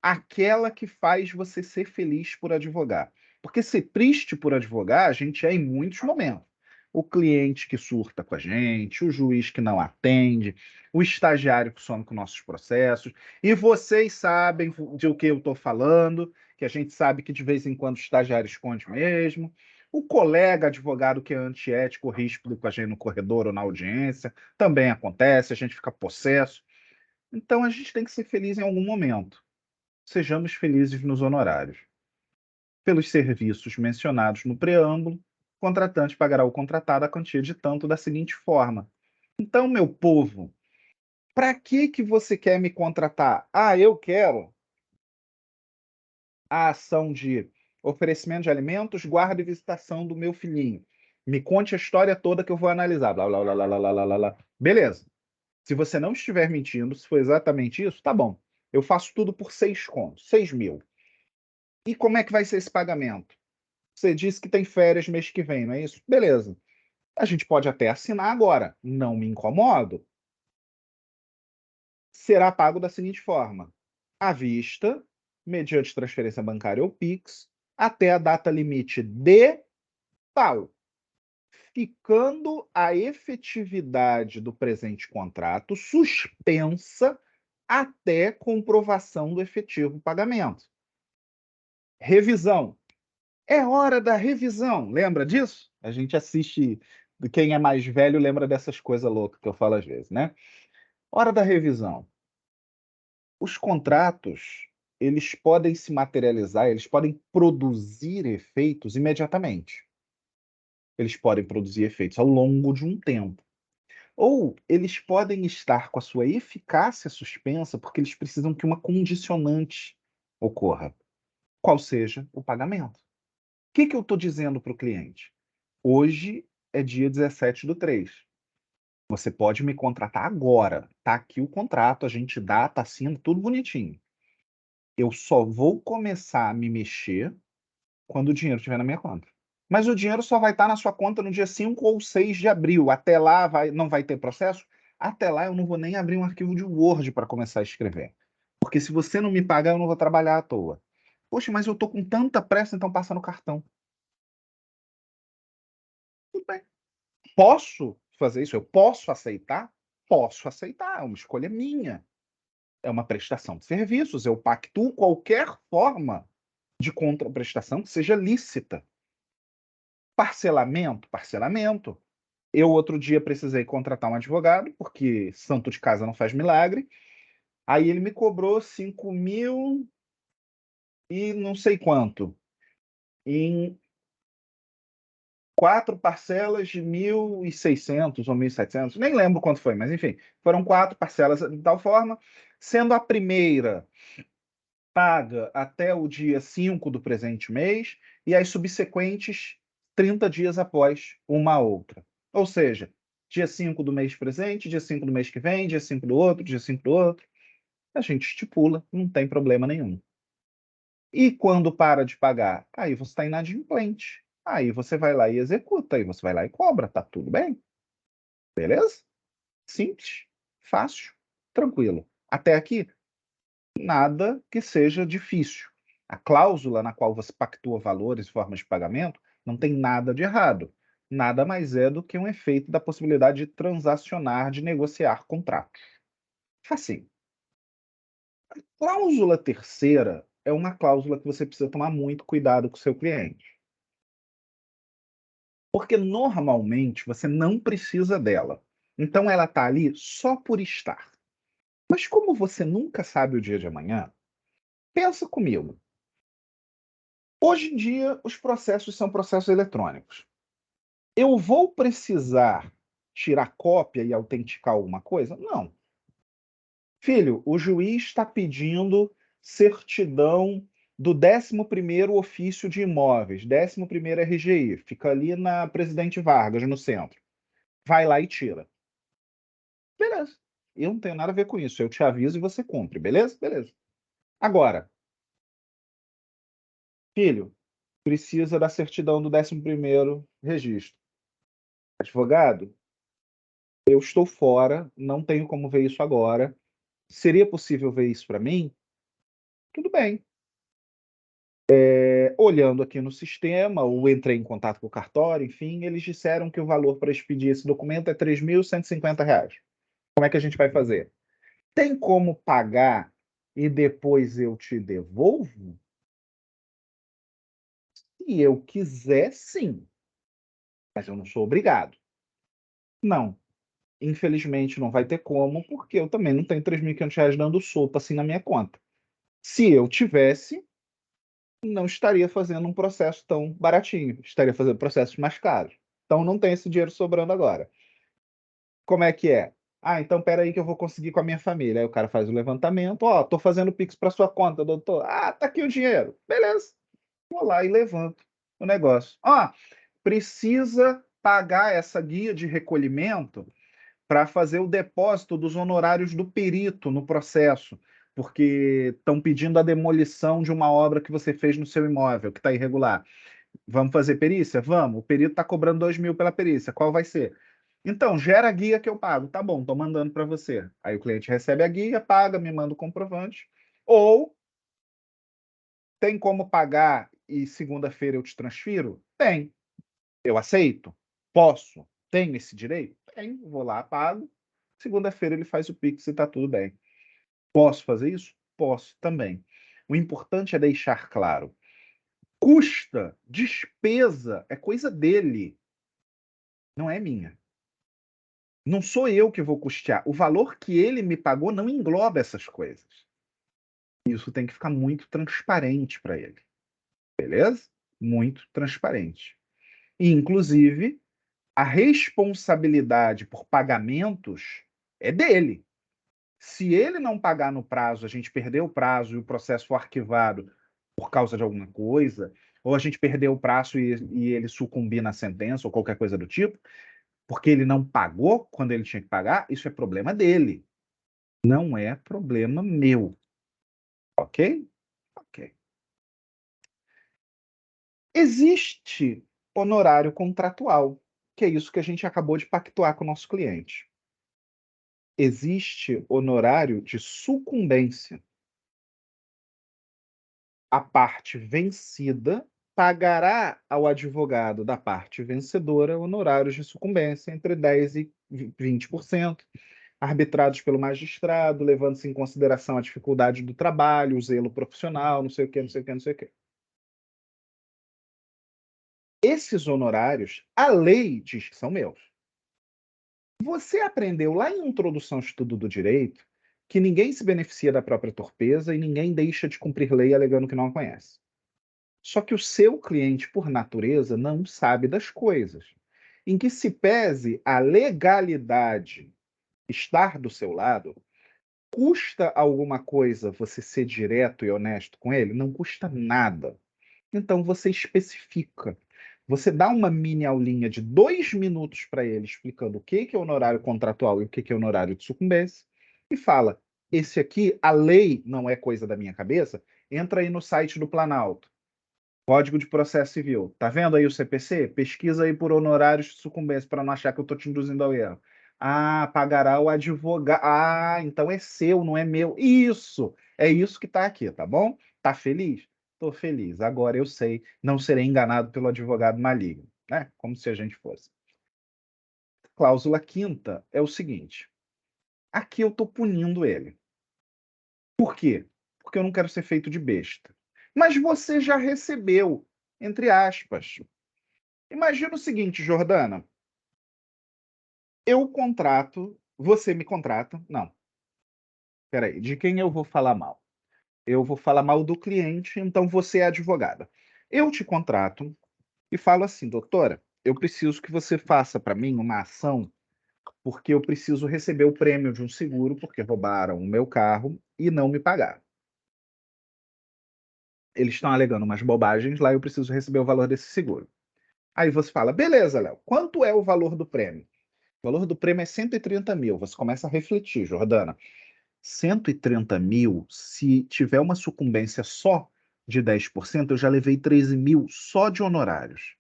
Aquela que faz você ser feliz por advogar. Porque ser triste por advogar, a gente é em muitos momentos. o cliente que surta com a gente, o juiz que não atende, o estagiário que some com nossos processos. E vocês sabem de o que eu estou falando, que a gente sabe que de vez em quando o estagiário esconde mesmo. O colega advogado que é antiético, ríspido com a gente no corredor ou na audiência, também acontece, a gente fica possesso. Então a gente tem que ser feliz em algum momento. Sejamos felizes nos honorários. Pelos serviços mencionados no preâmbulo, o contratante pagará ao contratado a quantia de tanto da seguinte forma. Então, meu povo, para que você quer me contratar? Ah, eu quero a ação de oferecimento de alimentos, guarda e visitação do meu filhinho. Me conte a história toda que eu vou analisar. Blá, blá, blá, blá, blá, blá, blá, blá. Beleza. Se você não estiver mentindo, se for exatamente isso, tá bom. Eu faço tudo por 6 contos, 6 mil. E como é que vai ser esse pagamento? Você disse que tem férias mês que vem, não é isso? Beleza. A gente pode até assinar agora. Não me incomodo. Será pago da seguinte forma: à vista, mediante transferência bancária ou Pix, até a data limite de tal, ficando a efetividade do presente contrato suspensa até comprovação do efetivo pagamento. Revisão. É hora da revisão. Lembra disso? A gente assiste. Quem é mais velho lembra dessas coisas loucas que eu falo às vezes, né? Hora da revisão. Os contratos, eles podem se materializar, eles podem produzir efeitos imediatamente. Eles podem produzir efeitos ao longo de um tempo. Ou eles podem estar com a sua eficácia suspensa porque eles precisam que uma condicionante ocorra, qual seja o pagamento. O que eu estou dizendo para o cliente? Hoje é dia 17/3. Você pode me contratar agora. Tá aqui o contrato, a gente dá, tá assinando, tudo bonitinho. Eu só vou começar a me mexer quando o dinheiro estiver na minha conta. Mas o dinheiro só vai estar na sua conta no dia 5 ou 6 de abril. Até lá não vai ter processo? Até lá eu não vou nem abrir um arquivo de Word para começar a escrever. Porque se você não me pagar, eu não vou trabalhar à toa. Poxa, mas eu tô com tanta pressa, então passa no cartão. Tudo bem. Posso fazer isso? Eu posso aceitar? Posso aceitar, é uma escolha minha. É uma prestação de serviços. Eu pactuo qualquer forma de contraprestação que seja lícita. Parcelamento? Parcelamento. Eu, outro dia, precisei contratar um advogado, porque santo de casa não faz milagre. Aí ele me cobrou 5 mil e não sei quanto, em 4 parcelas de 1.600 ou 1.700, nem lembro quanto foi, mas enfim, foram 4 parcelas de tal forma, sendo a primeira paga até o dia 5 do presente mês e as subsequentes 30 dias após uma outra. Ou seja, dia 5 do mês presente, dia 5 do mês que vem, dia 5 do outro, dia 5 do outro. A gente estipula, não tem problema nenhum. E quando para de pagar? Aí você está inadimplente. Aí você vai lá e executa, aí você vai lá e cobra, tá tudo bem? Beleza? Simples, fácil, tranquilo. Até aqui, nada que seja difícil. A cláusula na qual você pactua valores e formas de pagamento não tem nada de errado. Nada mais é do que um efeito da possibilidade de transacionar, de negociar contratos. Facinho. A cláusula terceira é uma cláusula que você precisa tomar muito cuidado com o seu cliente. Porque normalmente você não precisa dela. Então ela está ali só por estar. Mas como você nunca sabe o dia de amanhã, pensa comigo. Hoje em dia, os processos são processos eletrônicos. Eu vou precisar tirar cópia e autenticar alguma coisa? Não. Filho, o juiz está pedindo certidão do 11º ofício de imóveis, 11º RGI, fica ali na Presidente Vargas, no centro. Vai lá e tira. Beleza. Eu não tenho nada a ver com isso. Eu te aviso e você cumpre, beleza? Beleza. Agora, filho, precisa da certidão do 11º registro. Advogado, eu estou fora, não tenho como ver isso agora. Seria possível ver isso para mim? Tudo bem. Olhando aqui no sistema, ou entrei em contato com o cartório, enfim, eles disseram que o valor para expedir esse documento é R$ 3.150. Como é que a gente vai fazer? Tem como pagar e depois eu te devolvo? Se eu quiser, sim. Mas eu não sou obrigado. Não. Infelizmente não vai ter como, porque eu também não tenho R$ 3.500 dando sopa assim na minha conta. Se eu tivesse, não estaria fazendo um processo tão baratinho, estaria fazendo processos mais caros. Então não tem esse dinheiro sobrando agora. Como é que é? Ah, então espera aí que eu vou conseguir com a minha família. Aí o cara faz o levantamento. Ó, tô fazendo Pix para sua conta, doutor. Ah, tá aqui o dinheiro. Beleza. Vou lá e levanto o negócio. Ó, precisa pagar essa guia de recolhimento para fazer o depósito dos honorários do perito no processo, porque estão pedindo a demolição de uma obra que você fez no seu imóvel, que está irregular. Vamos fazer perícia? Vamos. O perito está cobrando 2.000 pela perícia. Qual vai ser? Então, gera a guia que eu pago. Tá bom, estou mandando para você. Aí o cliente recebe a guia, paga, me manda o comprovante. Ou tem como pagar e segunda-feira eu te transfiro? Tem. Eu aceito? Posso? Tenho esse direito? Tenho. Vou lá, pago. Segunda-feira ele faz o Pix e está tudo bem. Posso fazer isso? Posso também. O importante é deixar claro. Custa, despesa, é coisa dele, não é minha. Não sou eu que vou custear. O valor que ele me pagou não engloba essas coisas. Isso tem que ficar muito transparente para ele. Beleza? Muito transparente. E, inclusive, a responsabilidade por pagamentos é dele. Se ele não pagar no prazo, a gente perdeu o prazo e o processo for arquivado por causa de alguma coisa, ou a gente perdeu o prazo e ele sucumbir na sentença ou qualquer coisa do tipo, porque ele não pagou quando ele tinha que pagar, isso é problema dele. Não é problema meu. Ok? Ok. Existe honorário contratual, que é isso que a gente acabou de pactuar com o nosso cliente. Existe honorário de sucumbência. A parte vencida pagará ao advogado da parte vencedora honorários de sucumbência entre 10% e 20%, arbitrados pelo magistrado, levando-se em consideração a dificuldade do trabalho, o zelo profissional, não sei o quê, não sei o quê, não sei o quê. Esses honorários, a lei diz que são meus. Você aprendeu lá em Introdução ao Estudo do Direito que ninguém se beneficia da própria torpeza e ninguém deixa de cumprir lei alegando que não a conhece. Só que o seu cliente, por natureza, não sabe das coisas. Em que se pese a legalidade estar do seu lado, custa alguma coisa você ser direto e honesto com ele? Não custa nada. Então você especifica. Você dá uma mini aulinha de 2 minutos para ele explicando o que é honorário contratual e o que é honorário de sucumbência e fala: esse aqui, a lei não é coisa da minha cabeça, entra aí no site do Planalto. Código de Processo Civil. Tá vendo aí o CPC? Pesquisa aí por honorários de sucumbência para não achar que eu estou te induzindo ao erro. Ah, pagará o advogado. Ah, então é seu, não é meu. Isso! É isso que está aqui, tá bom? Tá feliz? Estou feliz. Agora eu sei, não serei enganado pelo advogado maligno, né? Como se a gente fosse. Cláusula quinta é o seguinte: aqui eu estou punindo ele. Por quê? Porque eu não quero ser feito de besta. Mas você já recebeu, entre aspas. Imagina o seguinte, Jordana. Eu contrato, você me contrata. Não, peraí, de quem eu vou falar mal? Eu vou falar mal do cliente, então você é advogada. Eu te contrato e falo assim, doutora, eu preciso que você faça para mim uma ação, porque eu preciso receber o prêmio de um seguro, porque roubaram o meu carro e não me pagaram. Eles estão alegando umas bobagens lá, eu preciso receber o valor desse seguro. Aí você fala, beleza, Léo, quanto é o valor do prêmio? O valor do prêmio é 130 mil. Você começa a refletir, Jordana. 130 mil, se tiver uma sucumbência só de 10%, eu já levei 13 mil só de honorários.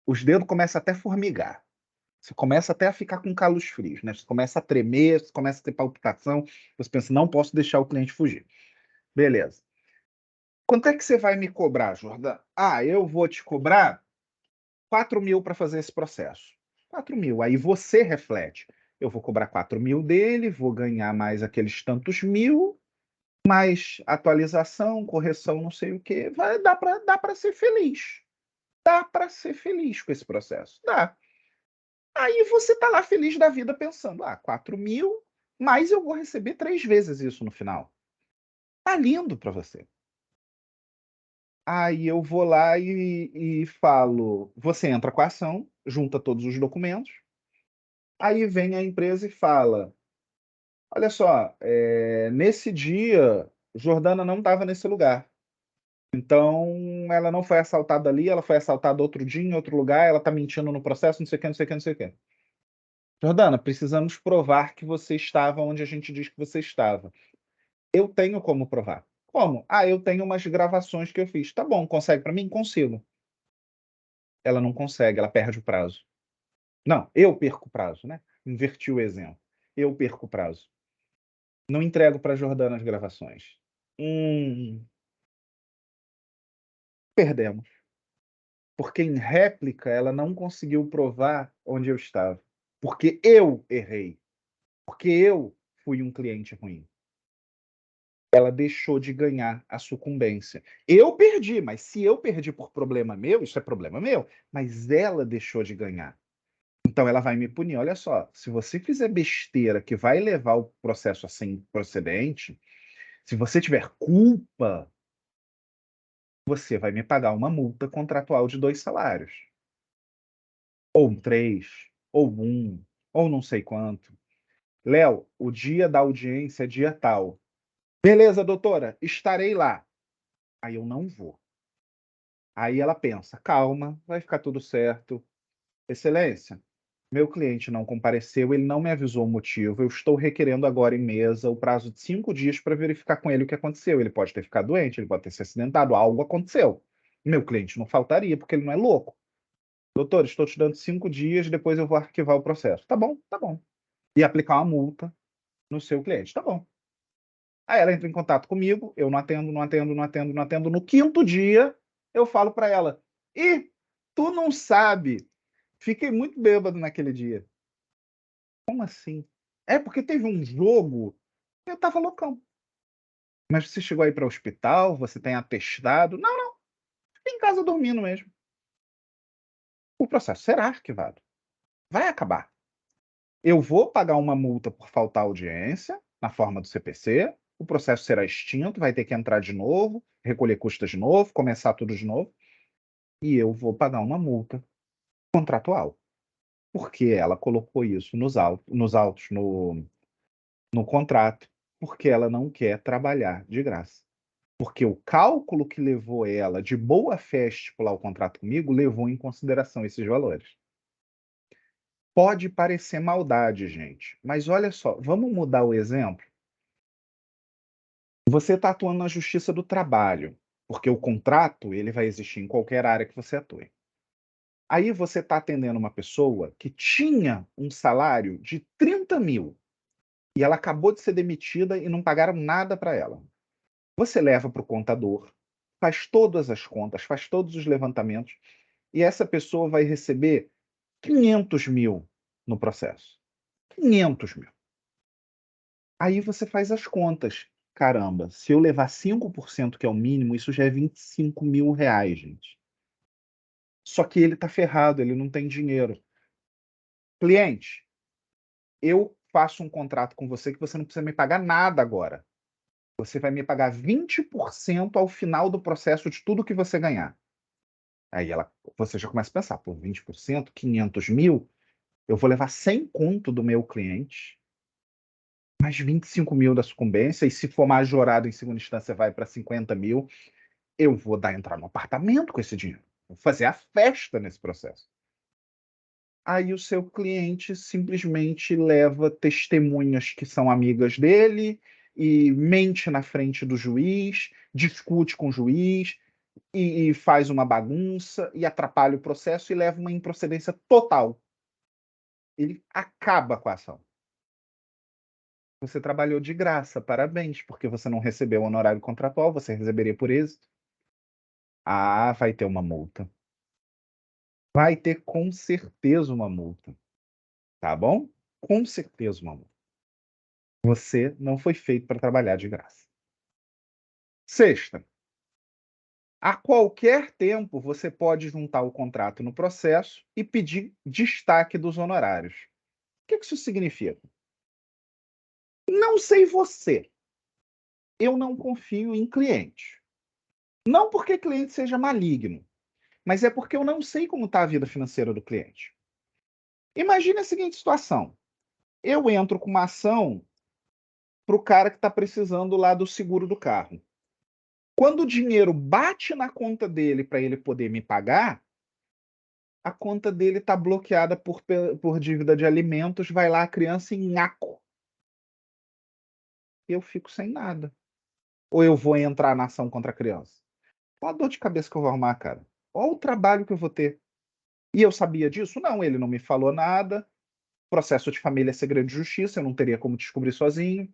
Os dedos começam até a formigar. Você começa até a ficar com calos frios, né? Você começa a tremer, você começa a ter palpitação. Você pensa, não posso deixar o cliente fugir. Beleza. Quanto é que você vai me cobrar, Jordana? Eu vou te cobrar 4.000 para fazer esse processo. 4.000. Aí você reflete. Eu vou cobrar 4.000 dele, vou ganhar mais aqueles tantos mil, mais atualização, correção, não sei o quê. Dá para ser feliz. Dá para ser feliz com esse processo. Dá. Aí você tá lá feliz da vida pensando, 4.000, mas eu vou receber 3 vezes isso no final. Tá lindo para você. Aí eu vou lá e falo, você entra com a ação, junta todos os documentos, aí vem a empresa e fala, olha só, nesse dia, Jordana não estava nesse lugar. Então, ela não foi assaltada ali, ela foi assaltada outro dia, em outro lugar, ela está mentindo no processo, não sei o que, não sei o que, não sei o que. Jordana, precisamos provar que você estava onde a gente diz que você estava. Eu tenho como provar. Como? Eu tenho umas gravações que eu fiz. Tá bom, consegue para mim? Consigo. Ela não consegue, ela perde o prazo. Não, eu perco o prazo, né? Inverti o exemplo. Eu perco o prazo. Não entrego para Jordana as gravações. Perdemos. Porque em réplica ela não conseguiu provar onde eu estava. Porque eu errei. Porque eu fui um cliente ruim. Ela deixou de ganhar a sucumbência. Eu perdi, mas se eu perdi por problema meu, isso é problema meu. Mas ela deixou de ganhar. Então ela vai me punir. Olha só, se você fizer besteira que vai levar o processo a ser improcedente, se você tiver culpa, você vai me pagar uma multa contratual de 2 salários. Ou 3, ou 1, ou não sei quanto. Léo, o dia da audiência é dia tal. Beleza, doutora, estarei lá. Aí eu não vou. Aí ela pensa, calma, vai ficar tudo certo. Excelência, meu cliente não compareceu, ele não me avisou o motivo. Eu estou requerendo agora em mesa o prazo de 5 dias para verificar com ele o que aconteceu. Ele pode ter ficado doente, ele pode ter se acidentado, algo aconteceu. Meu cliente não faltaria, porque ele não é louco. Doutor, estou te dando 5 dias, depois eu vou arquivar o processo. Tá bom, tá bom. E aplicar uma multa no seu cliente. Tá bom. Aí ela entra em contato comigo, eu não atendo, não atendo, não atendo, não atendo. No 5º dia, eu falo para ela: "Ih, tu não sabe, fiquei muito bêbado naquele dia." Como assim? É porque teve um jogo, eu tava loucão. Mas você chegou aí para o hospital, você tem atestado? Não, não, fiquei em casa dormindo mesmo. O processo será arquivado. Vai acabar. Eu vou pagar uma multa por faltar audiência, na forma do CPC, o processo será extinto, vai ter que entrar de novo, recolher custas de novo, começar tudo de novo, e eu vou pagar uma multa contratual. Porque ela colocou isso nos autos, no contrato, porque ela não quer trabalhar de graça. Porque o cálculo que levou ela de boa fé a estipular o contrato comigo levou em consideração esses valores. Pode parecer maldade, gente, mas olha só, vamos mudar o exemplo? Você está atuando na justiça do trabalho, porque o contrato ele vai existir em qualquer área que você atue. Aí você está atendendo uma pessoa que tinha um salário de 30.000 e ela acabou de ser demitida e não pagaram nada para ela. Você leva para o contador, faz todas as contas, faz todos os levantamentos e essa pessoa vai receber 500.000 no processo. 500.000. Aí você faz as contas. Caramba, se eu levar 5%, que é o mínimo, isso já é 25.000 reais, gente. Só que ele tá ferrado, ele não tem dinheiro. Cliente, eu faço um contrato com você que você não precisa me pagar nada agora. Você vai me pagar 20% ao final do processo de tudo que você ganhar. Aí você já começa a pensar, pô, 20%, 500.000, eu vou levar 100 conto do meu cliente, mais 25.000 da sucumbência, e se for majorado em segunda instância vai para 50.000, eu vou entrar no apartamento com esse dinheiro. Vou fazer a festa nesse processo. Aí o seu cliente simplesmente leva testemunhas que são amigas dele e mente na frente do juiz, discute com o juiz e faz uma bagunça e atrapalha o processo e leva uma improcedência total. Ele acaba com a ação. Você trabalhou de graça, parabéns, porque você não recebeu o honorário contratual, você receberia por êxito. Ah, vai ter uma multa. Vai ter com certeza uma multa. Tá bom? Com certeza uma multa. Você não foi feito para trabalhar de graça. Sexta, a qualquer tempo você pode juntar o contrato no processo e pedir destaque dos honorários. O que isso significa? Não sei você. Eu não confio em cliente. Não porque cliente seja maligno, mas é porque eu não sei como está a vida financeira do cliente. Imagine a seguinte situação. Eu entro com uma ação para o cara que está precisando lá do seguro do carro. Quando o dinheiro bate na conta dele para ele poder me pagar, a conta dele está bloqueada por dívida de alimentos, vai lá a criança em nhaco. Eu fico sem nada. Ou eu vou entrar na ação contra a criança? Olha a dor de cabeça que eu vou arrumar, cara. Olha o trabalho que eu vou ter. E eu sabia disso? Não, ele não me falou nada. Processo de família é segredo de justiça, eu não teria como descobrir sozinho.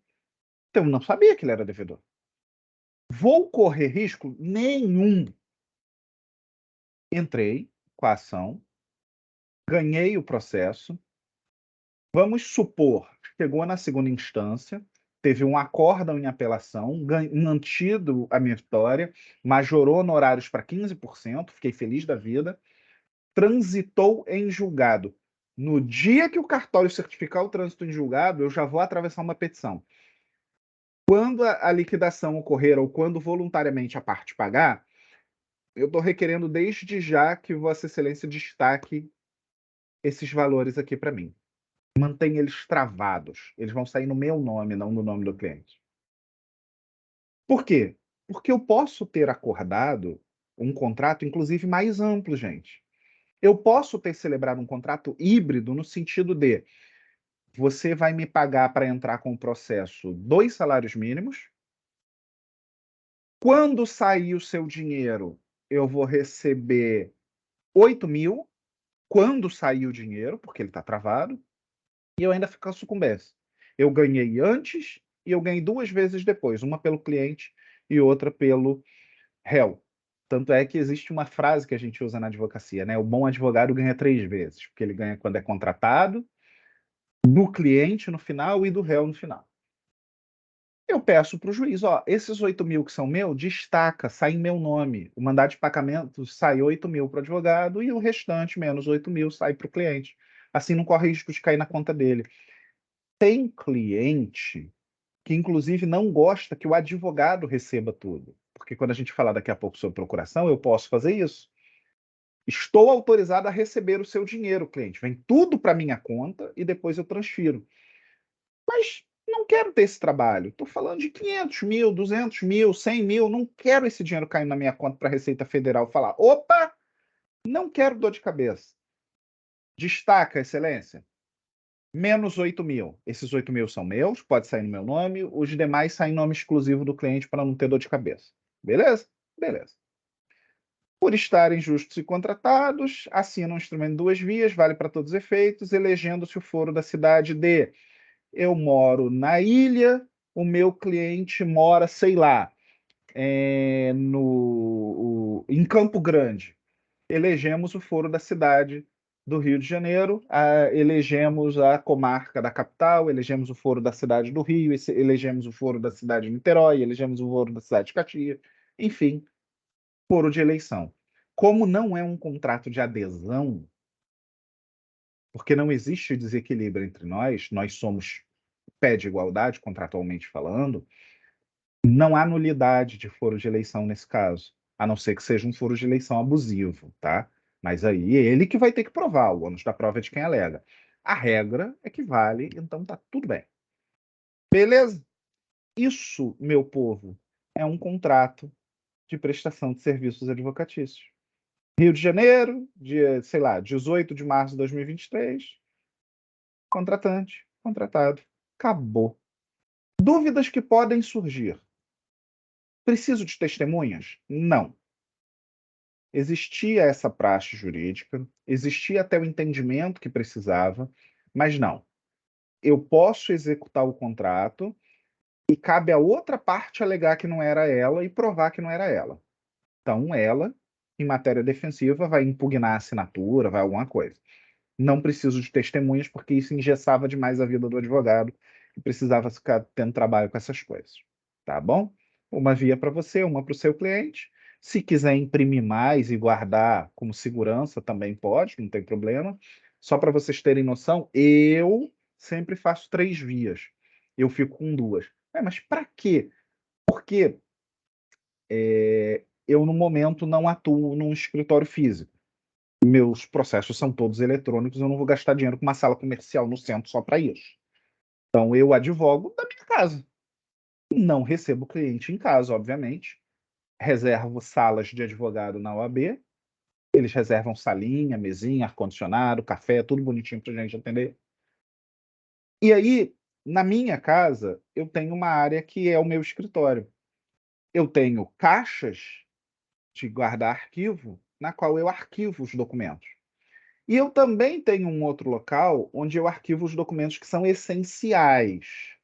Então, eu não sabia que ele era devedor. Vou correr risco? Nenhum. Entrei com a ação, ganhei o processo. Vamos supor, chegou na segunda instância, teve um acórdão em apelação, mantido a minha vitória, majorou honorários para 15%, fiquei feliz da vida, transitou em julgado. No dia que o cartório certificar o trânsito em julgado, eu já vou atravessar uma petição. Quando a liquidação ocorrer ou quando voluntariamente a parte pagar, eu estou requerendo desde já que Vossa Excelência destaque esses valores aqui para mim. Mantenha eles travados. Eles vão sair no meu nome, não no nome do cliente. Por quê? Porque eu posso ter acordado um contrato, inclusive, mais amplo, gente. Eu posso ter celebrado um contrato híbrido no sentido de você vai me pagar para entrar com o processo 2 salários mínimos. Quando sair o seu dinheiro, eu vou receber 8.000. Quando sair o dinheiro, porque ele está travado, e eu ainda fico sucumbência. Eu ganhei antes e eu ganhei 2 vezes depois, uma pelo cliente e outra pelo réu. Tanto é que existe uma frase que a gente usa na advocacia, né? O bom advogado ganha 3 vezes, porque ele ganha quando é contratado, do cliente no final e do réu no final. Eu peço para o juiz, ó, esses 8.000 que são meu, destaca, sai em meu nome. O mandado de pagamento sai 8.000 para o advogado e o restante, menos 8.000, sai para o cliente. Assim não corre risco de cair na conta dele. Tem cliente que, inclusive, não gosta que o advogado receba tudo. Porque quando a gente falar daqui a pouco sobre procuração, eu posso fazer isso. Estou autorizado a receber o seu dinheiro, cliente. Vem tudo para minha conta e depois eu transfiro. Mas não quero ter esse trabalho. Estou falando de 500.000, 200.000, 100.000. Não quero esse dinheiro caindo na minha conta para a Receita Federal falar: opa, não quero dor de cabeça. Destaca, excelência. Menos 8.000. Esses 8.000 são meus, pode sair no meu nome. Os demais saem em nome exclusivo do cliente para não ter dor de cabeça. Beleza? Beleza. Por estarem justos e contratados, assinam um instrumento de 2 vias, vale para todos os efeitos, elegendo-se o foro da cidade de: eu moro na ilha, o meu cliente mora, sei lá, em Campo Grande. Elegemos o foro da cidade do Rio de Janeiro, elegemos a comarca da capital, elegemos o foro da cidade do Rio, elegemos o foro da cidade de Niterói, elegemos o foro da cidade de Caxias, enfim, foro de eleição. Como não é um contrato de adesão, porque não existe desequilíbrio entre nós somos pé de igualdade, contratualmente falando, não há nulidade de foro de eleição nesse caso, a não ser que seja um foro de eleição abusivo, tá? Mas aí é ele que vai ter que provar, o ônus da prova é de quem alega. A regra é que vale, então tá tudo bem. Beleza? Isso, meu povo, é um contrato de prestação de serviços advocatícios. Rio de Janeiro, dia, sei lá, 18 de março de 2023, contratante, contratado, acabou. Dúvidas que podem surgir. Preciso de testemunhas? Não. Existia essa praxe jurídica, existia até o entendimento que precisava, mas não. Eu posso executar o contrato e cabe a outra parte alegar que não era ela e provar que não era ela. Então, ela, em matéria defensiva, vai impugnar a assinatura, vai alguma coisa. Não preciso de testemunhas, porque isso engessava demais a vida do advogado e precisava ficar tendo trabalho com essas coisas. Tá bom? Uma via para você, uma para o seu cliente. Se quiser imprimir mais e guardar como segurança, também pode, não tem problema. Só para vocês terem noção, eu sempre faço 3 vias. Eu fico com 2. Mas para quê? Porque eu, no momento, não atuo num escritório físico. Meus processos são todos eletrônicos, eu não vou gastar dinheiro com uma sala comercial no centro só para isso. Então, eu advogo da minha casa. Não recebo cliente em casa, obviamente. Reservo salas de advogado na OAB. Eles reservam salinha, mesinha, ar-condicionado, café, tudo bonitinho para a gente atender. E aí, na minha casa, eu tenho uma área que é o meu escritório. Eu tenho caixas de guardar arquivo, na qual eu arquivo os documentos. E eu também tenho um outro local onde eu arquivo os documentos que são essenciais.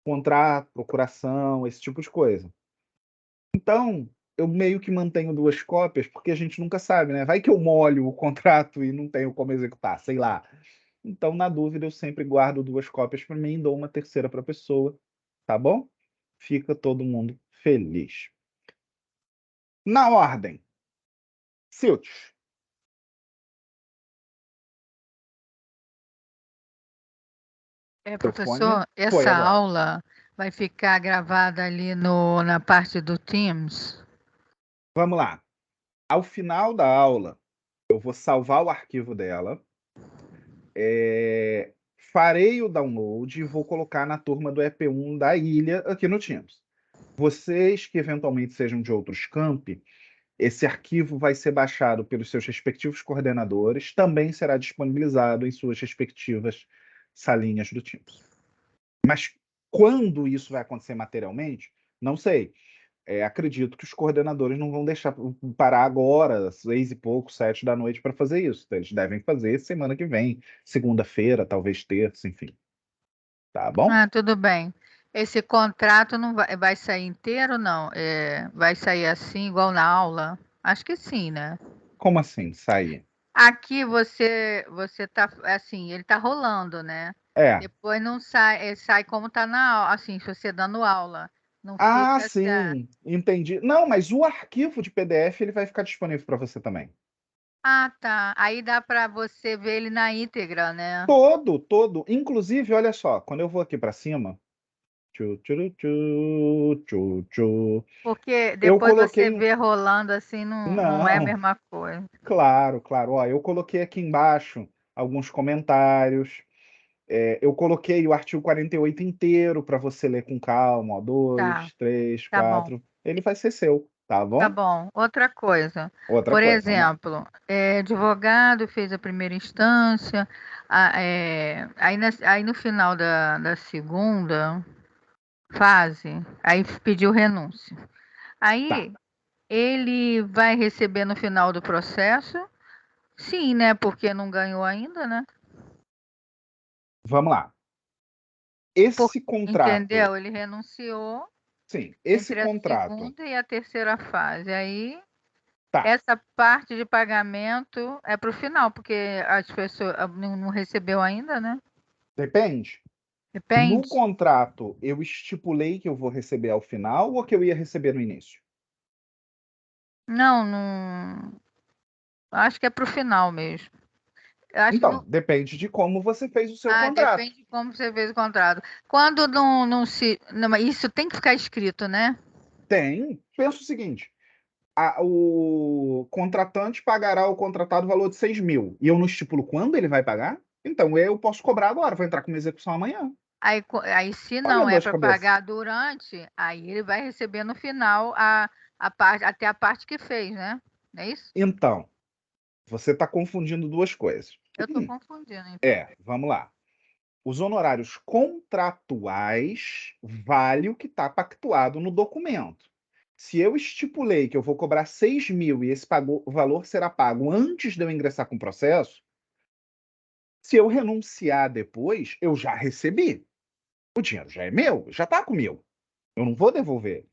Contrato, procuração, esse tipo de coisa. Então, eu meio que mantenho 2 cópias, porque a gente nunca sabe, né? Vai que eu molho o contrato e não tenho como executar, sei lá. Então, na dúvida, eu sempre guardo 2 cópias para mim e dou uma terceira para a pessoa, tá bom? Fica todo mundo feliz. Na ordem. Siltes. Professor, Foi essa agora. aula vai ficar gravada ali na parte do Teams? Vamos lá. Ao final da aula, eu vou salvar o arquivo dela, farei o download e vou colocar na turma do EP1 da ilha aqui no Teams. Vocês que eventualmente sejam de outros campi, esse arquivo vai ser baixado pelos seus respectivos coordenadores, também será disponibilizado em suas respectivas salinhas do Teams. Mas quando isso vai acontecer materialmente, não sei. Acredito que os coordenadores não vão deixar parar agora, 6 e pouco, 7 da noite, para fazer isso. Então, eles devem fazer semana que vem, segunda-feira, talvez terça, enfim. Tá bom? Ah, tudo bem. Esse contrato não vai sair inteiro, não? Vai sair assim, igual na aula? Acho que sim, né? Como assim, sair? Aqui você tá assim, ele tá rolando, né? Depois não sai, sai como tá na aula, assim, você dando aula. Não Ah, fica sim, entendi. Não, mas o arquivo de PDF ele vai ficar disponível para você também. Ah, tá. Aí dá para você ver ele na íntegra, né? Todo. Inclusive, olha só, quando eu vou aqui para cima, tchu, tchuru, tchu, tchu, tchu, Porque eu depois você coloquei. vê rolando assim, não é a Não, mesma coisa. claro. Ó, eu coloquei aqui embaixo alguns comentários. Eu coloquei o artigo 48 inteiro para você ler com calma, ó, Tá, 2, 3, tá bom. 4. Ele vai ser seu, tá Tá bom? bom. Outra coisa. Outra Por coisa, vamos lá. exemplo, advogado fez a primeira instância, aí no final da segunda fase, aí pediu renúncia. Aí ele vai receber no final do processo? Sim, né? Porque não ganhou ainda, né? Vamos lá. Esse contrato, Entendeu? Ele renunciou sim, esse entre a contrato, segunda e a terceira fase. Aí, tá, essa parte de pagamento é para o final, porque as pessoas não recebeu ainda, né? depende. No Depende. contrato, eu estipulei que eu vou receber ao final ou que eu ia receber no início? Não, não. Acho que é para o final mesmo. Eu acho que Então, depende de como você fez o seu contrato. depende de como você fez o contrato. Quando não se. Não, mas isso tem que ficar escrito, né? Tem. Pensa o seguinte: o contratante pagará ao contratado o valor de 6 mil. E eu não estipulo quando ele vai pagar? Então eu posso cobrar agora, vou entrar com uma execução amanhã. Aí se Olha a não dor é de para cabeça. pagar durante, aí ele vai receber no final a parte, até a parte que fez, né? Não é isso? Então, você está confundindo 2 coisas. Eu estou confundindo, então. Vamos lá. Os honorários contratuais vale o que está pactuado no documento. Se eu estipulei que eu vou cobrar 6 mil e esse valor será pago antes de eu ingressar com o processo, se eu renunciar depois, eu já recebi. O dinheiro já é meu, já está comigo. Eu não vou devolver.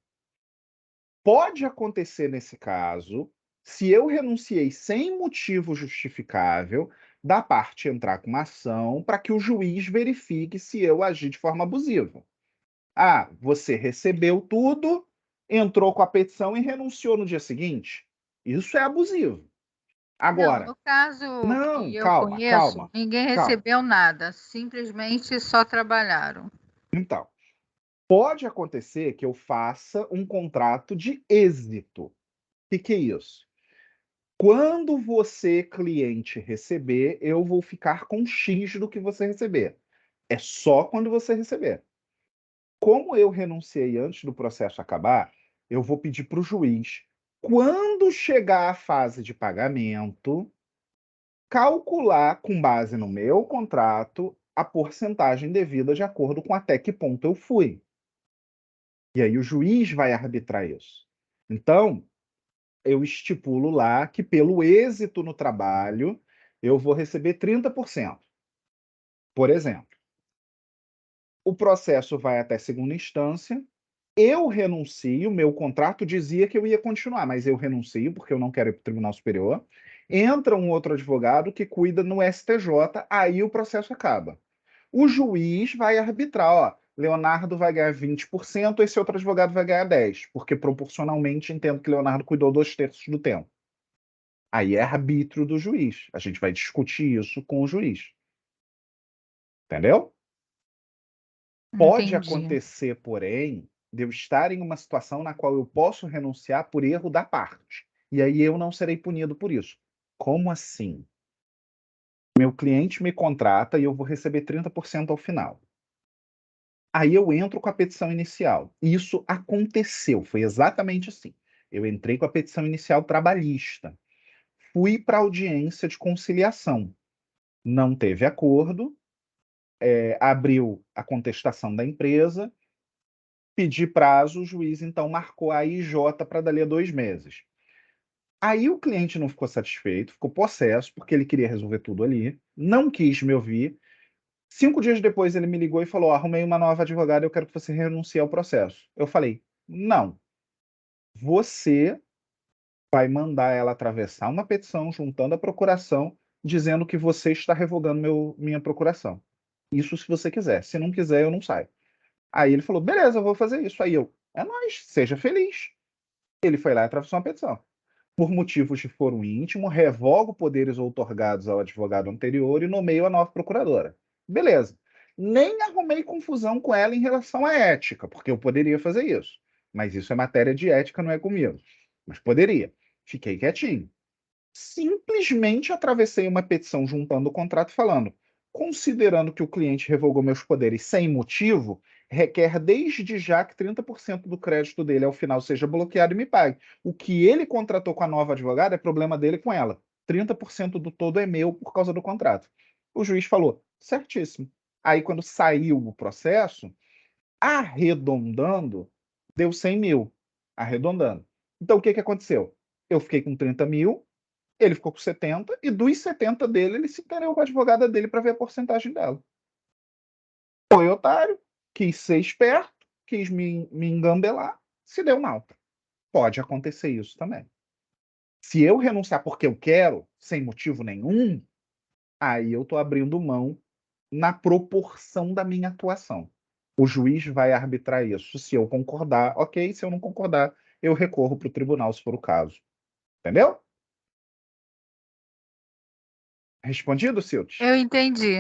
Pode acontecer nesse caso, se eu renunciei sem motivo justificável, da parte entrar com uma ação para que o juiz verifique se eu agi de forma abusiva. Ah, você recebeu tudo, entrou com a petição e renunciou no dia seguinte. Isso é abusivo. Não, Agora, no caso não, que eu calma, conheço, calma, ninguém calma. recebeu nada, simplesmente só trabalharam. Então, pode acontecer que eu faça um contrato de êxito. O que é isso? Quando você, cliente, receber, eu vou ficar com X do que você receber. É só quando você receber. Como eu renunciei antes do processo acabar, eu vou pedir para o juiz, quando chegar a fase de pagamento, calcular, com base no meu contrato, a porcentagem devida de acordo com até que ponto eu fui. E aí o juiz vai arbitrar isso. Então, eu estipulo lá que, pelo êxito no trabalho, eu vou receber 30%. Por exemplo, o processo vai até segunda instância, eu renuncio, meu contrato dizia que eu ia continuar, mas eu renuncio porque eu não quero ir para o Tribunal Superior. Entra um outro advogado que cuida no STJ, aí o processo acaba. O juiz vai arbitrar, ó, Leonardo vai ganhar 20%, esse outro advogado vai ganhar 10%, porque proporcionalmente entendo que Leonardo cuidou 2/3 do tempo. Aí é arbítrio do juiz. A gente vai discutir isso com o juiz. Entendeu? Pode Entendi. acontecer, porém, de eu estar em uma situação na qual eu posso renunciar por erro da parte. E aí eu não serei punido por isso. Como assim? Meu cliente me contrata e eu vou receber 30% ao final. Aí eu entro com a petição inicial. Isso aconteceu, foi exatamente assim. Eu entrei com a petição inicial trabalhista. Fui para a audiência de conciliação. Não teve acordo, abriu a contestação da empresa, pedi prazo, o juiz então marcou a IJ para dali a 2 meses. Aí o cliente não ficou satisfeito, ficou possesso, porque ele queria resolver tudo ali, não quis me ouvir. 5 dias depois ele me ligou e falou: arrumei uma nova advogada, eu quero que você renuncie ao processo. Eu falei: não, você vai mandar ela atravessar uma petição juntando a procuração, dizendo que você está revogando minha procuração. Isso se você quiser. Se não quiser, eu não saio. Aí ele falou: beleza, eu vou fazer isso. Aí eu: é nóis, seja feliz. Ele foi lá e atravessou uma petição. Por motivos de foro íntimo, revogo poderes outorgados ao advogado anterior e nomeio a nova procuradora. Beleza. Nem arrumei confusão com ela em relação à ética, porque eu poderia fazer isso. Mas isso é matéria de ética, não é comigo. Mas poderia. Fiquei quietinho. Simplesmente atravessei uma petição juntando o contrato falando: considerando que o cliente revogou meus poderes sem motivo, requer desde já que 30% do crédito dele ao final seja bloqueado e me pague. O que ele contratou com a nova advogada é problema dele com ela. 30% do todo é meu por causa do contrato. O juiz falou: certíssimo. Aí, quando saiu o processo, arredondando, deu 100 mil. Arredondando. Então, o que aconteceu? Eu fiquei com 30 mil, ele ficou com 70, e dos 70 dele, ele se entendeu com a advogada dele para ver a porcentagem dela. Foi otário, quis ser esperto, quis me engambelar, se deu mal. Pode acontecer isso também. Se eu renunciar porque eu quero, sem motivo nenhum, aí eu estou abrindo mão na proporção da minha atuação. O juiz vai arbitrar isso. Se eu concordar, ok. Se eu não concordar, eu recorro para o tribunal, se for o caso. Entendeu? Respondido, Siltes? Eu entendi.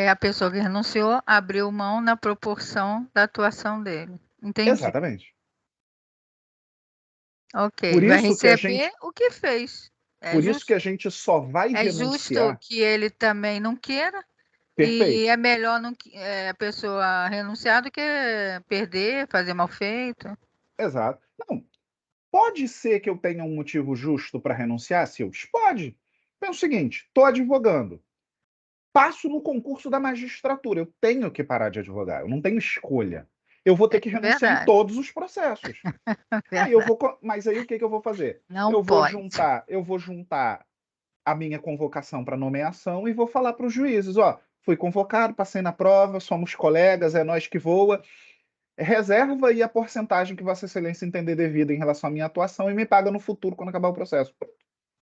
A pessoa que renunciou abriu mão na proporção da atuação dele. Entendi. Exatamente. Ok. Por Vai isso que a receber gente, o que fez. É por isso justo, que a gente só vai é justo renunciar. que ele também não queira. E Perfeito. é melhor a pessoa renunciar do que perder, fazer mal feito. Exato. Não, pode ser que eu tenha um motivo justo para renunciar, Silves? Pode. Pensa o seguinte: estou advogando. Passo no concurso da magistratura. Eu tenho que parar de advogar. Eu não tenho escolha. Eu vou ter que renunciar em Verdade. todos os processos. Mas aí o que eu vou fazer? Não Eu vou pode. juntar a minha convocação para nomeação e vou falar para os juízes: ó, fui convocado, passei na prova, somos colegas, é nós que voa. reserva e a porcentagem que Vossa Excelência entender devida em relação à minha atuação e me paga no futuro quando acabar o processo.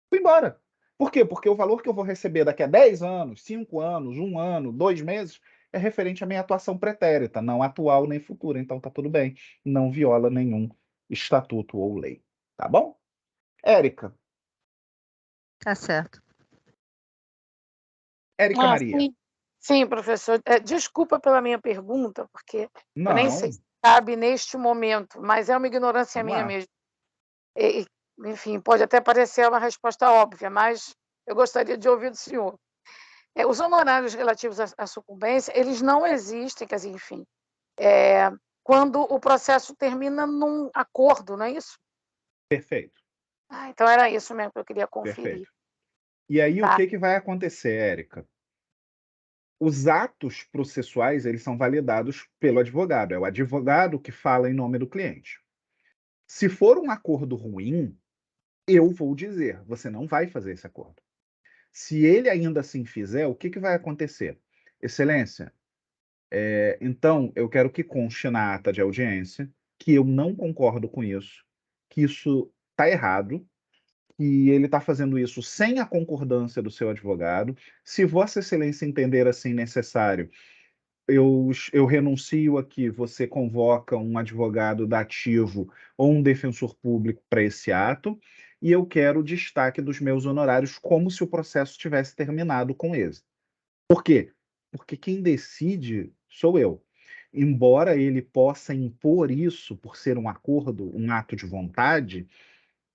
Fui embora. Por quê? Porque o valor que eu vou receber daqui a 10 anos, 5 anos, 1 ano, 2 meses, é referente à minha atuação pretérita, não atual nem futura. Então tá tudo bem. Não viola nenhum estatuto ou lei. Tá bom? Érica. Tá certo. Érica Maria. Sim, professor. Desculpa pela minha pergunta, porque eu nem sei se Não. cabe neste momento, mas é uma ignorância Vamos minha lá. mesmo. Enfim, pode até parecer uma resposta óbvia, mas eu gostaria de ouvir do senhor. Os honorários relativos à sucumbência, eles não existem, quer dizer, enfim, quando o processo termina num acordo, não é isso? Perfeito. Então era isso mesmo que eu queria conferir. Perfeito. E aí o que vai acontecer, Érica? Os atos processuais, eles são validados pelo advogado. É o advogado que fala em nome do cliente. Se for um acordo ruim, eu vou dizer, você não vai fazer esse acordo. Se ele ainda assim fizer, o que vai acontecer? Excelência, então eu quero que conste na ata de audiência que eu não concordo com isso, que isso está errado, que ele está fazendo isso sem a concordância do seu advogado. Se Vossa Excelência entender assim necessário, eu renuncio aqui, você convoca um advogado dativo ou um defensor público para esse ato, e eu quero o destaque dos meus honorários como se o processo tivesse terminado com êxito. Por quê? Porque quem decide sou eu. Embora ele possa impor isso por ser um acordo, um ato de vontade,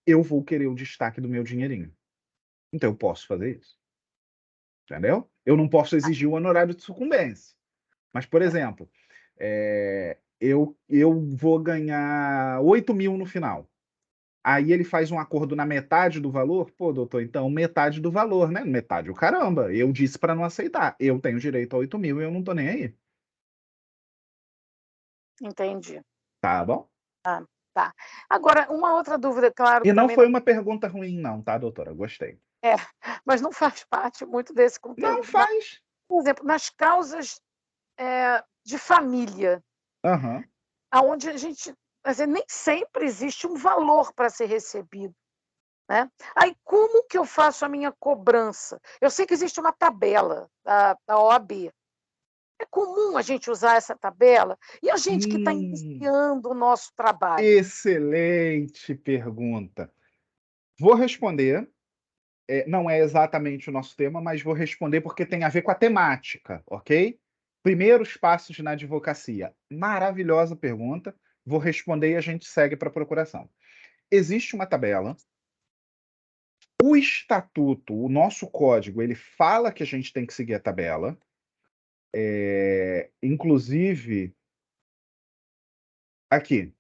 eu vou querer o destaque do meu dinheirinho. Então eu posso fazer isso. Entendeu? Eu não posso exigir o honorário de sucumbência. Mas, por exemplo, eu vou ganhar 8 mil no final. Aí ele faz um acordo na metade do valor. Pô, doutor, então metade do valor, né? Metade o caramba. Eu disse para não aceitar. Eu tenho direito a 8 mil e eu não tô nem aí. Entendi. Tá bom? Tá. Agora, uma outra dúvida, claro. E não foi uma pergunta ruim, não, tá, doutora? Gostei. Mas não faz parte muito desse conteúdo. Não faz. Por exemplo, nas causas de família, aonde a gente, nem sempre existe um valor para ser recebido, né? Aí como que eu faço a minha cobrança? Eu sei que existe uma tabela da OAB. É comum a gente usar essa tabela? E a gente que está iniciando o nosso trabalho? Excelente pergunta. Vou responder. Não é exatamente o nosso tema, mas vou responder porque tem a ver com a temática, ok? Primeiros passos na advocacia. Maravilhosa pergunta. Vou responder e a gente segue para a procuração. Existe uma tabela. O estatuto, o nosso código, ele fala que a gente tem que seguir a tabela. Inclusive, aqui.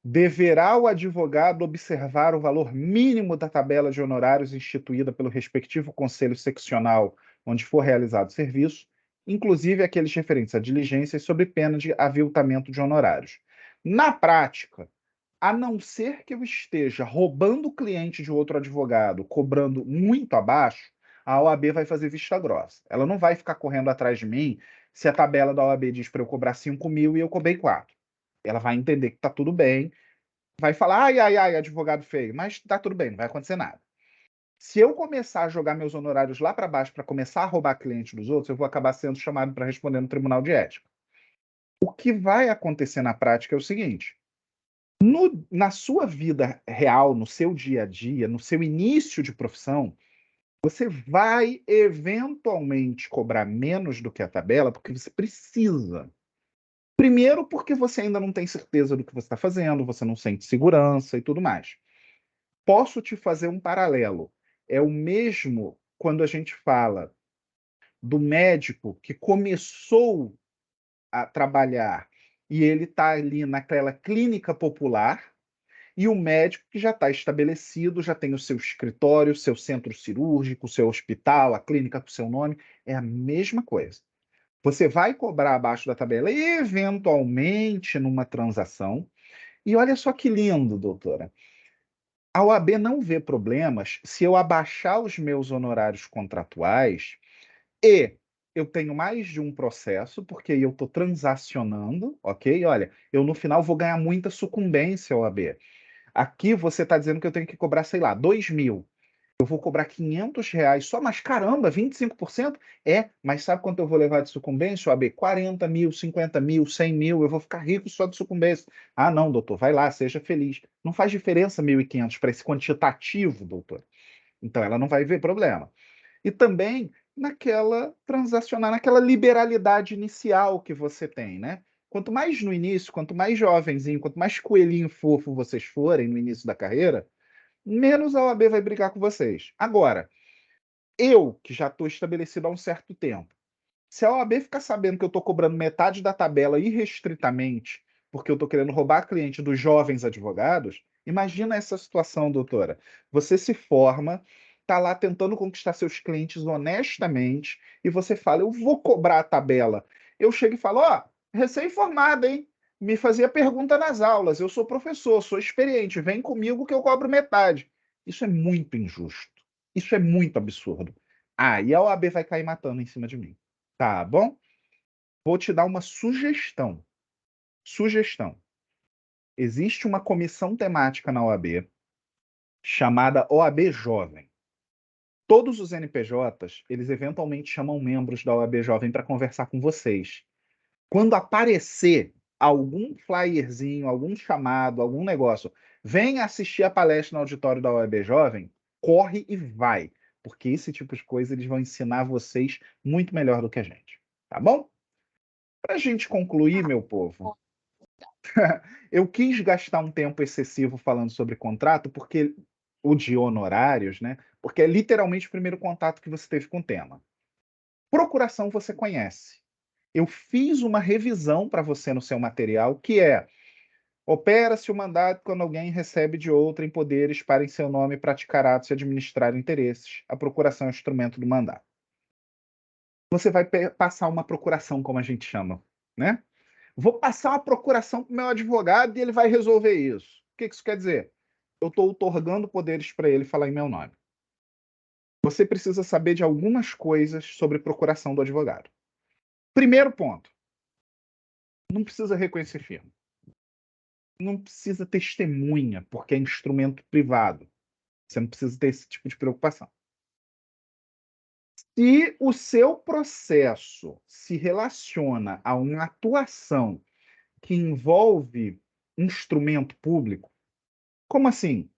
Deverá o advogado observar o valor mínimo da tabela de honorários instituída pelo respectivo conselho seccional onde for realizado o serviço, inclusive aqueles referentes a diligências sob pena de aviltamento de honorários. Na prática, a não ser que eu esteja roubando o cliente de outro advogado, cobrando muito abaixo, a OAB vai fazer vista grossa. Ela não vai ficar correndo atrás de mim se a tabela da OAB diz para eu cobrar 5 mil e eu cobrei 4. Ela vai entender que está tudo bem, vai falar, ai, advogado feio, mas está tudo bem, não vai acontecer nada. Se eu começar a jogar meus honorários lá para baixo para começar a roubar cliente dos outros, eu vou acabar sendo chamado para responder no Tribunal de Ética. O que vai acontecer na prática é o seguinte: na sua vida real, no seu dia a dia, no seu início de profissão, você vai eventualmente cobrar menos do que a tabela porque você precisa. Primeiro, porque você ainda não tem certeza do que você está fazendo, você não sente segurança e tudo mais. Posso te fazer um paralelo. É o mesmo quando a gente fala do médico que começou a trabalhar e ele está ali naquela clínica popular, e o médico que já está estabelecido, já tem o seu escritório, o seu centro cirúrgico, o seu hospital, a clínica com o seu nome. É a mesma coisa. Você vai cobrar abaixo da tabela, eventualmente numa transação. E olha só que lindo, doutora. A OAB não vê problemas se eu abaixar os meus honorários contratuais e eu tenho mais de um processo, porque eu estou transacionando, ok? Olha, eu no final vou ganhar muita sucumbência, OAB. Aqui você está dizendo que eu tenho que cobrar, sei lá, 2.000. Eu vou cobrar R$ 500 só, mas caramba, 25%? Mas sabe quanto eu vou levar de sucumbência, OAB? 40 mil, 50 mil, 100 mil, eu vou ficar rico só de sucumbência. Ah, não, doutor, vai lá, seja feliz. Não faz diferença 1.500 para esse quantitativo, doutor. Então ela não vai ver problema. E também naquela transacionar, naquela liberalidade inicial que você tem, né? Quanto mais no início, quanto mais jovenzinho, quanto mais coelhinho fofo vocês forem no início da carreira, menos a OAB vai brigar com vocês. Agora, eu, que já estou estabelecido há um certo tempo, se a OAB ficar sabendo que eu estou cobrando metade da tabela irrestritamente, porque eu estou querendo roubar cliente dos jovens advogados, imagina essa situação, doutora. Você se forma, está lá tentando conquistar seus clientes honestamente, e você fala, eu vou cobrar a tabela. Eu chego e falo, ó, recém-formada, hein? Me fazia pergunta nas aulas, eu sou professor, sou experiente, vem comigo que eu cobro metade. Isso é muito injusto. Isso é muito absurdo. Ah, e a OAB vai cair matando em cima de mim. Tá bom? Vou te dar uma sugestão. Sugestão. Existe uma comissão temática na OAB chamada OAB Jovem. Todos os NPJs, eles eventualmente chamam membros da OAB Jovem para conversar com vocês. Quando aparecer algum flyerzinho, algum chamado, algum negócio, venha assistir a palestra no auditório da OAB Jovem, corre e vai, porque esse tipo de coisa eles vão ensinar vocês muito melhor do que a gente. Tá bom? Para a gente concluir, meu povo, eu quis gastar um tempo excessivo falando sobre contrato, porque o de honorários, né? Porque é literalmente o primeiro contato que você teve com o tema. Procuração você conhece. Eu fiz uma revisão para você no seu material, que é: opera-se o mandato quando alguém recebe de outrem poderes para em seu nome praticar atos e administrar interesses. A procuração é o instrumento do mandato. Você vai passar uma procuração, como a gente chama, né? Vou passar uma procuração para o meu advogado e ele vai resolver isso. O que isso quer dizer? Eu estou outorgando poderes para ele falar em meu nome. Você precisa saber de algumas coisas sobre procuração do advogado. Primeiro ponto: não precisa reconhecer firma. Não precisa testemunha, porque é instrumento privado. Você não precisa ter esse tipo de preocupação. Se o seu processo se relaciona a uma atuação que envolve instrumento público, como assim?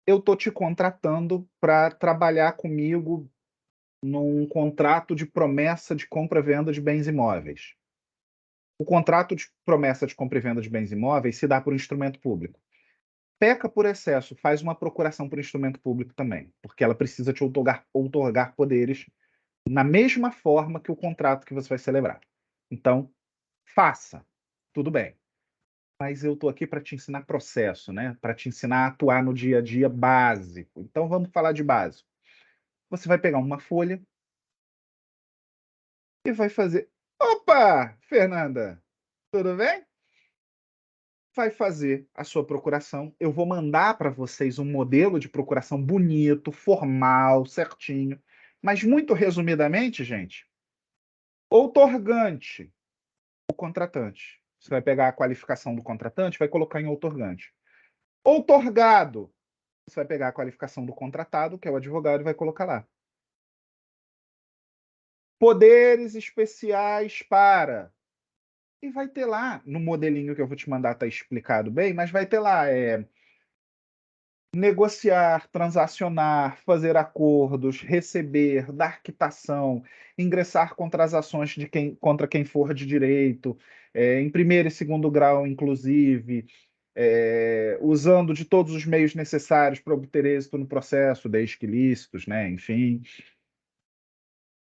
Eu estou te contratando para trabalhar comigo num contrato de promessa de compra e venda de bens imóveis. O contrato de promessa de compra e venda de bens imóveis se dá por instrumento público. Peca por excesso, faz uma procuração por instrumento público também, porque ela precisa te outorgar poderes na mesma forma que o contrato que você vai celebrar. Então, faça. Tudo bem. Mas eu estou aqui para te ensinar processo, né? Para te ensinar a atuar no dia a dia básico. Então, vamos falar de básico. Você vai pegar uma folha e vai fazer... Opa, Fernanda, tudo bem? Vai fazer a sua procuração. Eu vou mandar para vocês um modelo de procuração bonito, formal, certinho. Mas muito resumidamente, gente, outorgante, o contratante. Você vai pegar a qualificação do contratante e vai colocar em outorgante. Outorgado, você vai pegar a qualificação do contratado, que é o advogado, e vai colocar lá. Poderes especiais para... E vai ter lá, no modelinho que eu vou te mandar, está explicado bem, mas vai ter lá, negociar, transacionar, fazer acordos, receber, dar quitação, ingressar contra as ações contra quem for de direito, em primeiro e segundo grau, inclusive, usando de todos os meios necessários para obter êxito no processo, desde que lícitos, né? Enfim.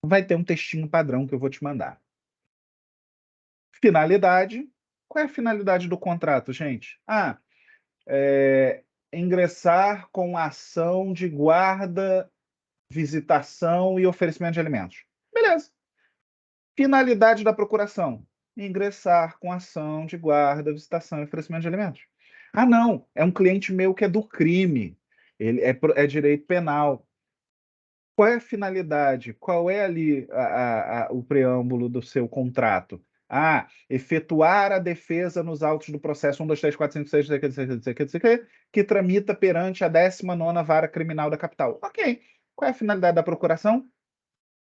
Vai ter um textinho padrão que eu vou te mandar. Finalidade. Qual é a finalidade do contrato, gente? Ingressar com ação de guarda, visitação e oferecimento de alimentos. Beleza. Finalidade da procuração: ingressar com ação de guarda, visitação e oferecimento de alimentos. Ah, não, é um cliente meu que é do crime. Ele é direito penal. Qual é a finalidade? Qual é ali o preâmbulo do seu contrato? Efetuar a defesa nos autos do processo 1, 2, 3, 4, 5, 6, que tramita perante a 19ª Vara Criminal da Capital. Ok. Qual é a finalidade da procuração?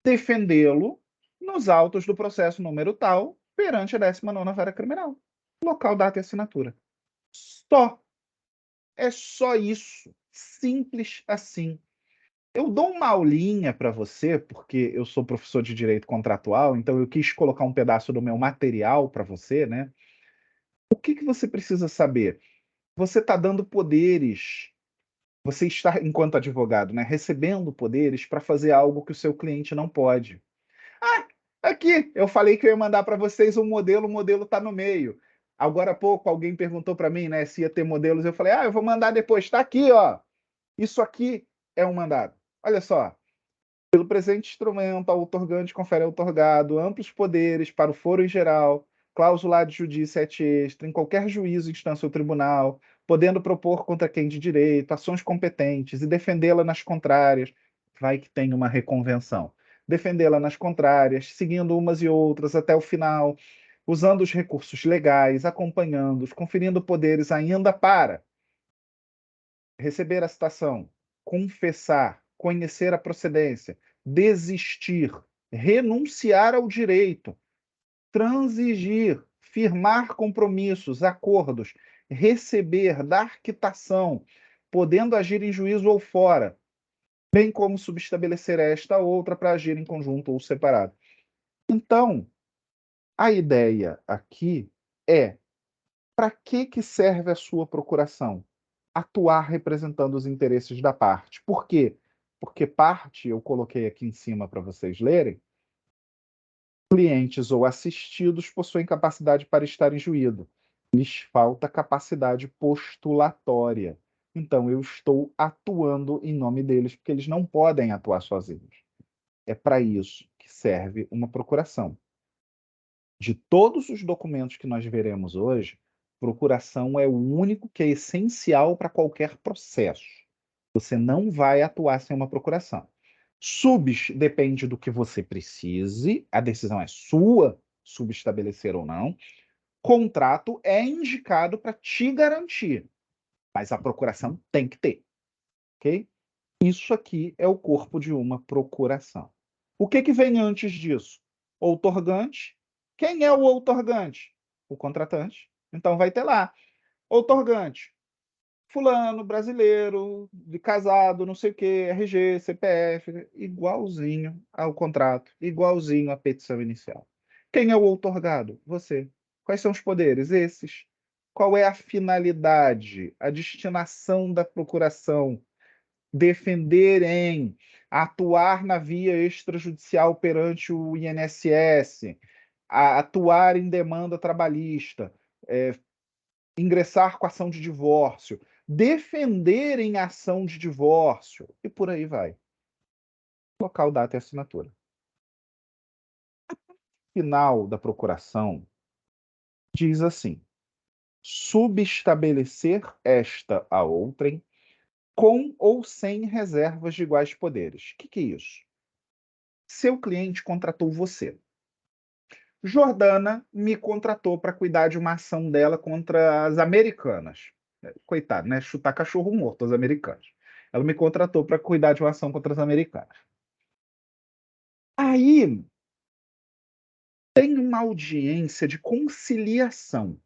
Defendê-lo nos autos do processo número tal perante a 19ª Vara Criminal. Local, data e assinatura. Só. É só isso. Simples assim. Eu dou uma aulinha para você, porque eu sou professor de direito contratual, então eu quis colocar um pedaço do meu material para você, né? O que você precisa saber? Você está dando poderes, você está, enquanto advogado, né, recebendo poderes para fazer algo que o seu cliente não pode. Aqui, eu falei que eu ia mandar para vocês um modelo, o modelo está no meio. Agora há pouco alguém perguntou para mim, né, se ia ter modelos, eu falei, eu vou mandar depois, está aqui, ó. Isso aqui é um mandado. Olha só. Pelo presente instrumento, ao outorgante confere ao outorgado amplos poderes para o foro em geral, cláusula de judícia et extra, em qualquer juízo, instância ou tribunal, podendo propor contra quem de direito ações competentes e defendê-la nas contrárias, vai que tem uma reconvenção, defendê-la nas contrárias, seguindo umas e outras até o final, usando os recursos legais, acompanhando-os, conferindo poderes ainda para receber a citação, confessar, conhecer a procedência, desistir, renunciar ao direito, transigir, firmar compromissos, acordos, receber, dar quitação, podendo agir em juízo ou fora, bem como subestabelecer esta ou outra para agir em conjunto ou separado. Então, a ideia aqui é: para que serve a sua procuração? Atuar representando os interesses da parte. Por quê? Porque parte, eu coloquei aqui em cima para vocês lerem, clientes ou assistidos possuem capacidade para estar em juízo. Lhes falta capacidade postulatória. Então, eu estou atuando em nome deles, porque eles não podem atuar sozinhos. É para isso que serve uma procuração. De todos os documentos que nós veremos hoje, procuração é o único que é essencial para qualquer processo. Você não vai atuar sem uma procuração. Subs depende do que você precise, a decisão é sua, subestabelecer ou não. Contrato é indicado para te garantir, mas a procuração tem que ter, ok? Isso aqui é o corpo de uma procuração. O que vem antes disso? Outorgante. Quem é o outorgante? O contratante. Então vai ter lá, outorgante, fulano, brasileiro, de casado, não sei o quê, RG, CPF, igualzinho ao contrato, igualzinho à petição inicial. Quem é o outorgado? Você. Quais são os poderes? Esses. Qual é a finalidade, a destinação da procuração? Defender em atuar na via extrajudicial perante o INSS, atuar em demanda trabalhista, ingressar com ação de divórcio, defender em ação de divórcio, e por aí vai. Local, data e assinatura. Final da procuração diz assim: subestabelecer esta a outrem, com ou sem reservas de iguais poderes. O que é isso? Seu cliente contratou você. Jordana me contratou para cuidar de uma ação dela contra as americanas. Coitado, né? Chutar cachorro morto, as americanas. Ela me contratou para cuidar de uma ação contra as americanas. Aí tem uma audiência de conciliação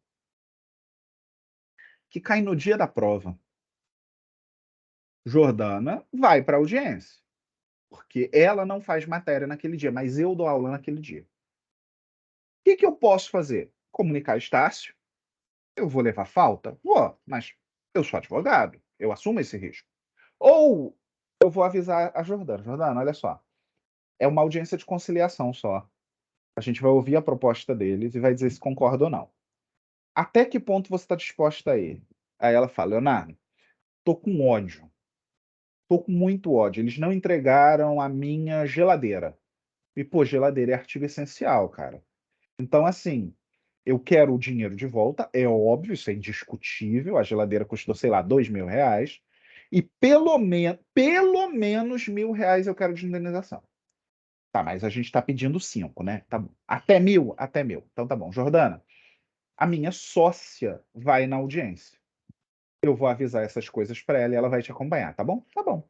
que cai no dia da prova. Jordana vai para a audiência, porque ela não faz matéria naquele dia, mas eu dou aula naquele dia. O que eu posso fazer? Comunicar a Estácio. Eu vou levar falta? Vou, mas eu sou advogado, eu assumo esse risco. Ou eu vou avisar a Jordana. Jordana, olha só, é uma audiência de conciliação só. A gente vai ouvir a proposta deles e vai dizer se concorda ou não. Até que ponto você está disposta a ir? Aí ela fala: Leonardo, tô com ódio. Tô com muito ódio. Eles não entregaram a minha geladeira. E, pô, geladeira é artigo essencial, cara. Então, assim, eu quero o dinheiro de volta, é óbvio, isso é indiscutível. A geladeira custou, sei lá, R$2.000. E pelo menos R$ 1.000 eu quero de indenização. Tá, mas a gente está pedindo 5, né? Tá bom. Até 1.000? Até 1.000. Então tá bom. Jordana, a minha sócia vai na audiência. Eu vou avisar essas coisas para ela e ela vai te acompanhar, tá bom? Tá bom.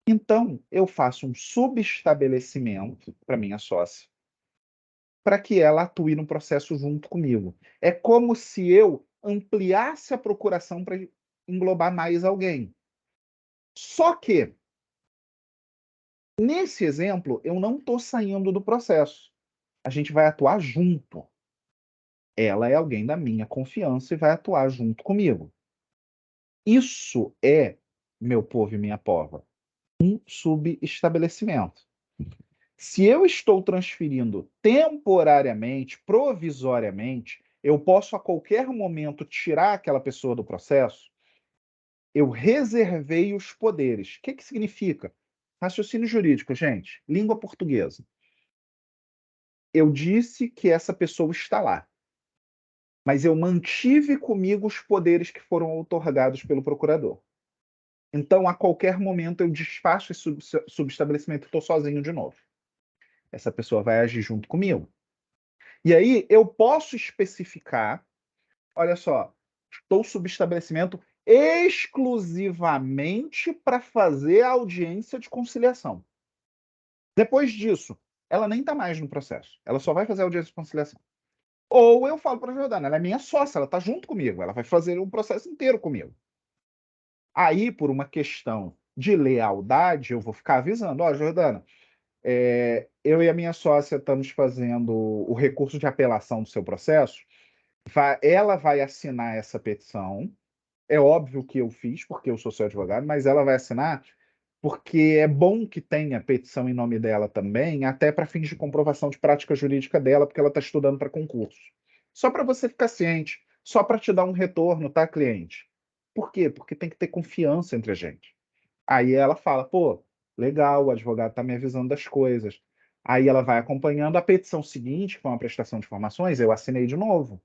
Então, eu faço um subestabelecimento para minha sócia, para que ela atue no processo junto comigo. É como se eu ampliasse a procuração para englobar mais alguém. Só que, nesse exemplo, eu não estou saindo do processo. A gente vai atuar junto. Ela é alguém da minha confiança e vai atuar junto comigo. Isso é, meu povo e minha pova, um subestabelecimento. Se eu estou transferindo temporariamente, provisoriamente, eu posso a qualquer momento tirar aquela pessoa do processo. Eu reservei os poderes. O que significa? Raciocínio jurídico, gente. Língua portuguesa. Eu disse que essa pessoa está lá, mas eu mantive comigo os poderes que foram outorgados pelo procurador. Então, a qualquer momento, eu desfaço esse subestabelecimento e estou sozinho de novo. Essa pessoa vai agir junto comigo. E aí, eu posso especificar, olha só, estou subestabelecimento exclusivamente para fazer a audiência de conciliação. Depois disso, ela nem está mais no processo. Ela só vai fazer a audiência de conciliação. Ou eu falo para a Jordana, ela é minha sócia, ela está junto comigo, ela vai fazer o processo inteiro comigo. Aí, por uma questão de lealdade, eu vou ficar avisando, ó, Jordana, eu e a minha sócia estamos fazendo o recurso de apelação do seu processo, ela vai assinar essa petição, é óbvio que eu fiz, porque eu sou seu advogado, mas ela vai assinar porque é bom que tenha petição em nome dela também, até para fins de comprovação de prática jurídica dela, porque ela está estudando para concurso. Só para você ficar ciente, só para te dar um retorno, tá, cliente? Por quê? Porque tem que ter confiança entre a gente. Aí ela fala, pô, legal, o advogado está me avisando das coisas. Aí ela vai acompanhando a petição seguinte, que foi uma prestação de informações, eu assinei de novo.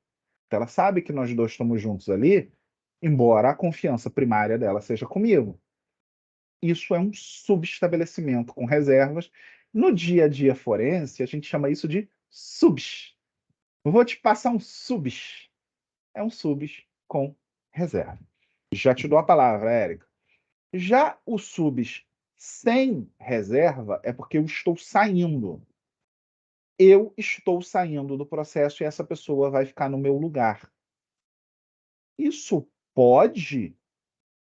Então ela sabe que nós dois estamos juntos ali, embora a confiança primária dela seja comigo. Isso é um subestabelecimento com reservas. No dia a dia forense, a gente chama isso de subs. Eu vou te passar um subs. É um subs com reserva. Já te dou a palavra, Érica. Já o subs sem reserva é porque eu estou saindo. Eu estou saindo do processo e essa pessoa vai ficar no meu lugar. Isso pode?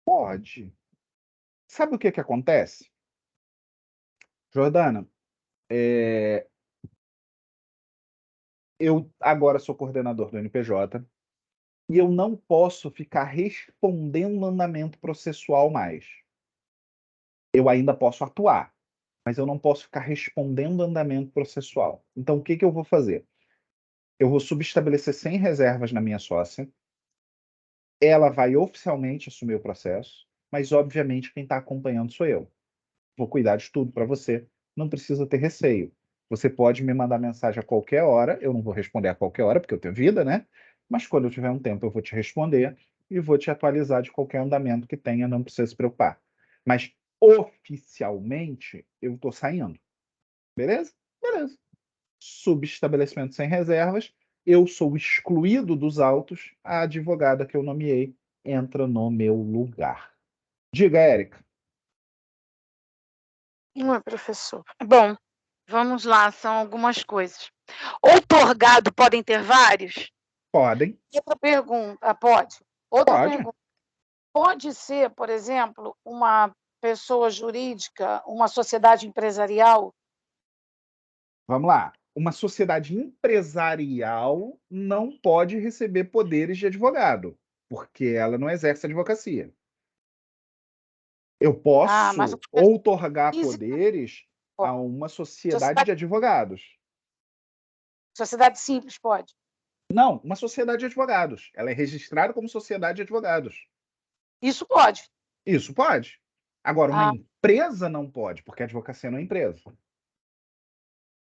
Pode. Sabe o que acontece? Jordana, eu agora sou coordenador do NPJ e eu não posso ficar respondendo andamento processual mais. Eu ainda posso atuar, mas eu não posso ficar respondendo andamento processual. Então, o que eu vou fazer? Eu vou subestabelecer 100 reservas na minha sócia. Ela vai oficialmente assumir o processo, mas, obviamente, quem está acompanhando sou eu. Vou cuidar de tudo para você. Não precisa ter receio. Você pode me mandar mensagem a qualquer hora. Eu não vou responder a qualquer hora, porque eu tenho vida, né? Mas quando eu tiver um tempo, eu vou te responder e vou te atualizar de qualquer andamento que tenha. Não precisa se preocupar. Mas, oficialmente, eu estou saindo. Beleza? Beleza. Subestabelecimento sem reservas. Eu sou excluído dos autos. A advogada que eu nomeei entra no meu lugar. Diga, Érica. Não é, professor. Bom, vamos lá, são algumas coisas. Outorgado podem ter vários? Podem. Outra pergunta, pode? Outra Pode. pergunta. Pode ser, por exemplo, uma pessoa jurídica, uma sociedade empresarial? Vamos lá. Uma sociedade empresarial não pode receber poderes de advogado, porque ela não exerce advocacia. Eu posso outorgar poderes a uma sociedade de advogados. Sociedade simples pode? Não, uma sociedade de advogados. Ela é registrada como sociedade de advogados. Isso pode? Isso pode. Agora, uma empresa não pode, porque a advocacia não é empresa.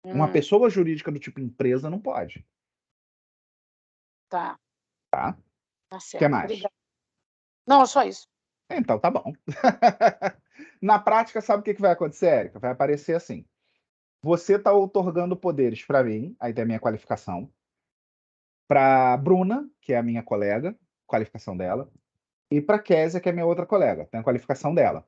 Uma pessoa jurídica do tipo empresa não pode. Tá. Tá? Tá certo. O que mais? Obrigada. Não, é só isso. Então, tá bom. Na prática, sabe o que vai acontecer, Érica? Vai aparecer assim. Você está otorgando poderes para mim, aí tem a minha qualificação, para Bruna, que é a minha colega, qualificação dela, e para Késia, que é a minha outra colega, tem a qualificação dela.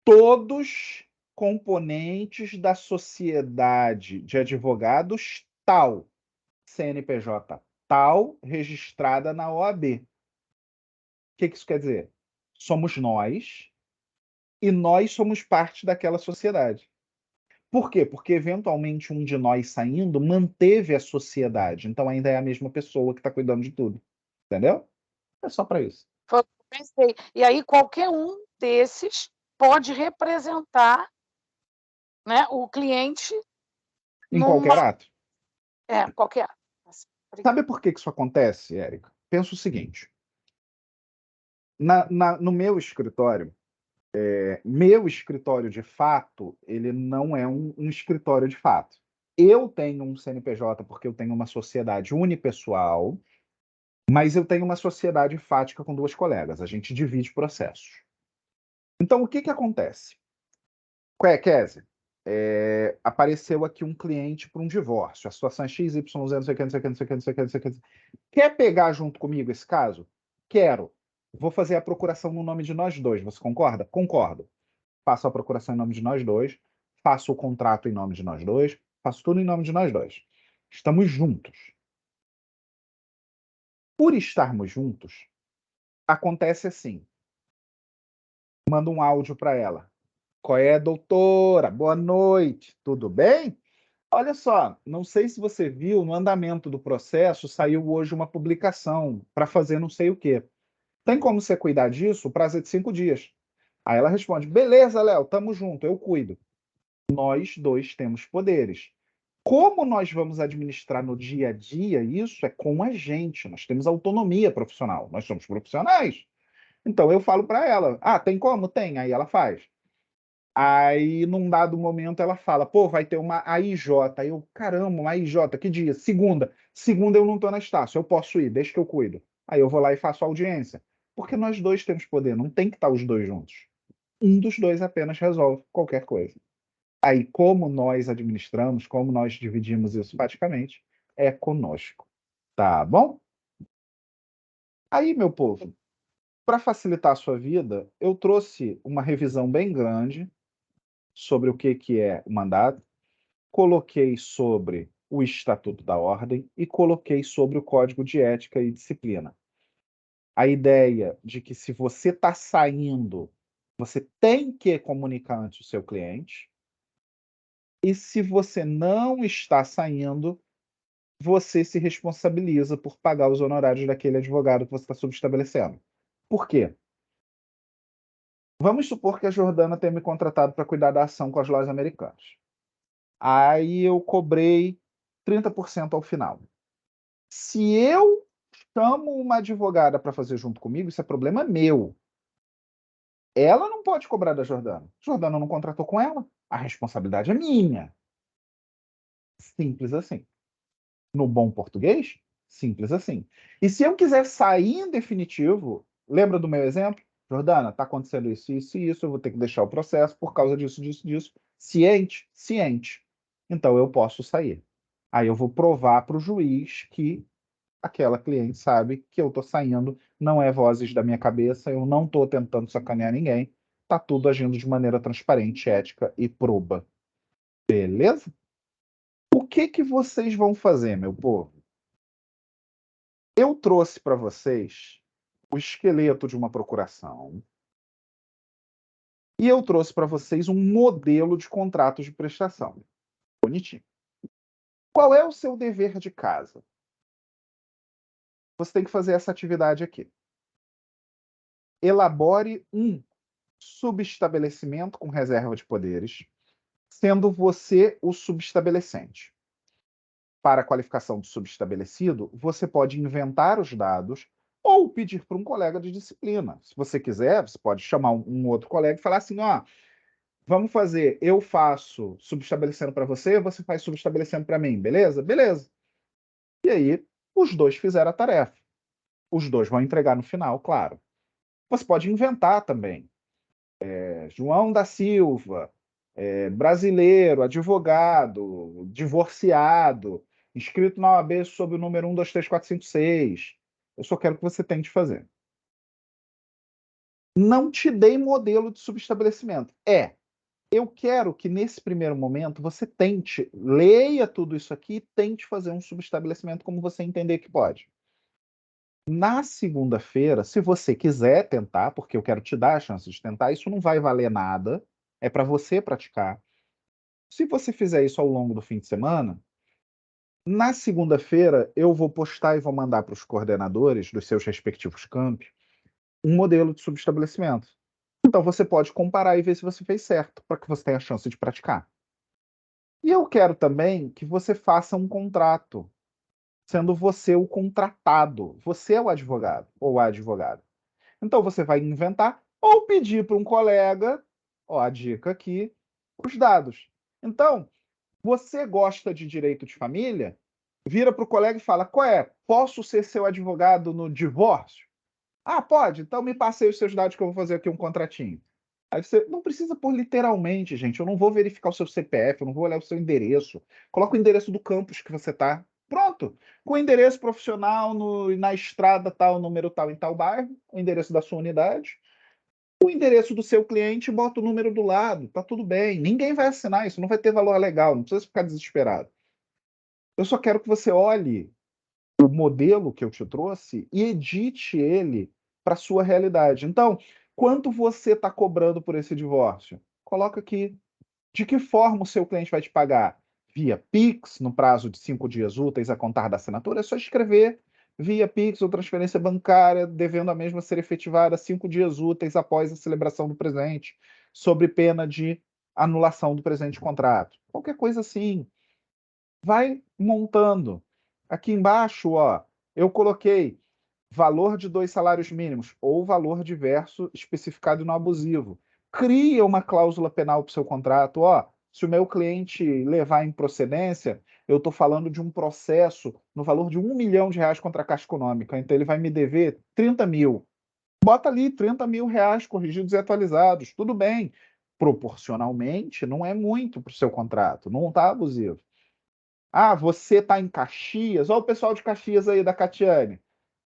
Todos componentes da sociedade de advogados tal, CNPJ tal, registrada na OAB. O que isso quer dizer? Somos nós, e nós somos parte daquela sociedade. Por quê? Porque, eventualmente, um de nós saindo manteve a sociedade. Então, ainda é a mesma pessoa que está cuidando de tudo. Entendeu? É só para isso. Foi o que eu pensei. E aí, qualquer um desses pode representar, né, o cliente em qualquer ato. Qualquer ato. Sabe por que isso acontece, Érica? Pensa o seguinte. No meu escritório, de fato, ele não é um escritório de fato. Eu tenho um CNPJ porque eu tenho uma sociedade unipessoal, mas eu tenho uma sociedade fática com 2 colegas. A gente divide processos. Então, o que acontece? Kézia, apareceu aqui um cliente para um divórcio. A situação é X, Y, Z, não sei o que, não sei o que, não sei o que, não sei o que, não sei o que. Quer pegar junto comigo esse caso? Quero. Vou fazer a procuração no nome de nós dois. Você concorda? Concordo. Faço a procuração em nome de nós dois. Faço o contrato em nome de nós dois. Faço tudo em nome de nós dois. Estamos juntos. Por estarmos juntos, acontece assim. Manda um áudio para ela. Qual é, doutora? Boa noite. Tudo bem? Olha só, não sei se você viu, no andamento do processo saiu hoje uma publicação para fazer não sei o quê. Tem como você cuidar disso? O prazo é de 5 dias. Aí ela responde: beleza, Léo, tamo junto, eu cuido. Nós dois temos poderes. Como nós vamos administrar no dia a dia isso é com a gente. Nós temos autonomia profissional. Nós somos profissionais. Então eu falo para ela: tem como? Tem. Aí ela faz. Aí, num dado momento, ela fala: pô, vai ter uma AIJ. Aí eu: caramba, uma AIJ, que dia? Segunda. Segunda eu não tô na Estácio, eu posso ir, deixa que eu cuido. Aí eu vou lá e faço a audiência. Porque nós dois temos poder, não tem que estar os dois juntos. Um dos dois apenas resolve qualquer coisa. Aí, como nós administramos, como nós dividimos isso praticamente, é conosco. Tá bom? Aí, meu povo, para facilitar a sua vida, eu trouxe uma revisão bem grande sobre o que é o mandato, coloquei sobre o Estatuto da Ordem e coloquei sobre o Código de Ética e Disciplina. A ideia de que se você está saindo, você tem que comunicar antes o seu cliente, e se você não está saindo, você se responsabiliza por pagar os honorários daquele advogado que você está subestabelecendo. Por quê? Vamos supor que a Jordana tenha me contratado para cuidar da ação com as lojas americanas. Aí eu cobrei 30% ao final. Se eu chamo uma advogada para fazer junto comigo, isso é problema meu. Ela não pode cobrar da Jordana. Jordana não contratou com ela. A responsabilidade é minha. Simples assim. No bom português, simples assim. E se eu quiser sair em definitivo, lembra do meu exemplo? Jordana, está acontecendo isso, isso e isso, eu vou ter que deixar o processo por causa disso, disso, disso. Ciente? Ciente. Então eu posso sair. Aí eu vou provar para o juiz que aquela cliente sabe que eu estou saindo, não é vozes da minha cabeça, eu não estou tentando sacanear ninguém, está tudo agindo de maneira transparente, ética e proba. Beleza? O que vocês vão fazer, meu povo? Eu trouxe para vocês o esqueleto de uma procuração e eu trouxe para vocês um modelo de contrato de prestação. Bonitinho. Qual é o seu dever de casa? Você tem que fazer essa atividade aqui. Elabore um subestabelecimento com reserva de poderes, sendo você o subestabelecente. Para a qualificação do subestabelecido, você pode inventar os dados ou pedir para um colega de disciplina. Se você quiser, você pode chamar um outro colega e falar assim: vamos fazer, eu faço subestabelecendo para você, você faz subestabelecendo para mim, beleza? Beleza. E aí, os dois fizeram a tarefa. Os dois vão entregar no final, claro. Você pode inventar também. João da Silva, brasileiro, advogado, divorciado, inscrito na OAB sob o número 1, 2, 3, 4, 5, 6. Eu só quero que você tente fazer. Não te dei modelo de subestabelecimento. Eu quero que nesse primeiro momento você tente, leia tudo isso aqui e tente fazer um subestabelecimento como você entender que pode. Na segunda-feira, se você quiser tentar, porque eu quero te dar a chance de tentar, isso não vai valer nada, é para você praticar. Se você fizer isso ao longo do fim de semana, na segunda-feira eu vou postar e vou mandar para os coordenadores dos seus respectivos campi um modelo de subestabelecimento. Então você pode comparar e ver se você fez certo, para que você tenha a chance de praticar. E eu quero também que você faça um contrato, sendo você o contratado. Você é o advogado ou a advogada. Então você vai inventar ou pedir para um colega, ó, a dica aqui, os dados. Então, você gosta de direito de família? Vira para o colega e fala: qual é? Posso ser seu advogado no divórcio? Ah, pode? Então me passe aí os seus dados que eu vou fazer aqui um contratinho. Aí você não precisa pôr literalmente, gente. Eu não vou verificar o seu CPF, eu não vou olhar o seu endereço. Coloca o endereço do campus que você está. Pronto. Com o endereço profissional na estrada tal, número tal em tal bairro, o endereço da sua unidade. O endereço do seu cliente, bota o número do lado. Tá tudo bem. Ninguém vai assinar isso, não vai ter valor legal. Não precisa ficar desesperado. Eu só quero que você olhe o modelo que eu te trouxe e edite ele para a sua realidade. Então, quanto você está cobrando por esse divórcio? Coloca aqui. De que forma o seu cliente vai te pagar? Via Pix, no prazo de 5 dias úteis a contar da assinatura? É só escrever via Pix ou transferência bancária, devendo a mesma ser efetivada 5 dias úteis após a celebração do presente, sob pena de anulação do presente contrato. Qualquer coisa assim. Vai montando. Aqui embaixo, ó, eu coloquei valor de 2 salários mínimos ou valor diverso especificado no abusivo. Cria uma cláusula penal para o seu contrato. Ó, se o meu cliente levar em procedência, eu estou falando de um processo no valor de R$1 milhão contra a Caixa Econômica. Então ele vai me dever 30 mil. Bota ali 30 mil reais corrigidos e atualizados. Tudo bem. Proporcionalmente, não é muito para o seu contrato. Não está abusivo. Ah, você está em Caxias. Olha o pessoal de Caxias aí, da Catiane.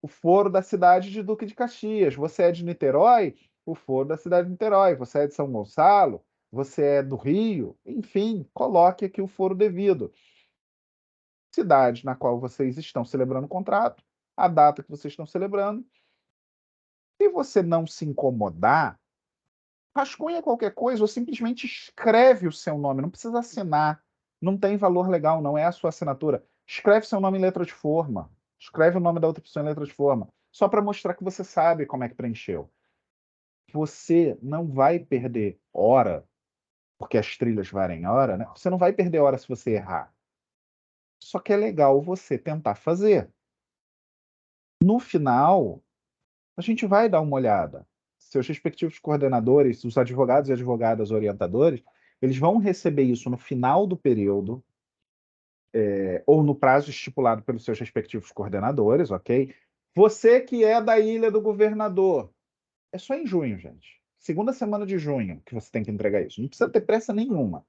O foro da cidade de Duque de Caxias. Você é de Niterói? O foro da cidade de Niterói. Você é de São Gonçalo? Você é do Rio? Enfim, coloque aqui o foro devido. Cidade na qual vocês estão celebrando o contrato, a data que vocês estão celebrando. Se você não se incomodar, rascunha qualquer coisa ou simplesmente escreve o seu nome. Não precisa assinar. Não tem valor legal, não é a sua assinatura. Escreve seu nome em letra de forma. Escreve o nome da outra pessoa em letra de forma. Só para mostrar que você sabe como é que preencheu. Você não vai perder hora, porque as trilhas valem hora, né? Você não vai perder hora se você errar. Só que é legal você tentar fazer. No final, a gente vai dar uma olhada. Seus respectivos coordenadores, os advogados e advogadas orientadores, eles vão receber isso no final do período, ou no prazo estipulado pelos seus respectivos coordenadores, ok? Você que é da Ilha do Governador, é só em junho, gente. Segunda semana de junho que você tem que entregar isso. Não precisa ter pressa nenhuma.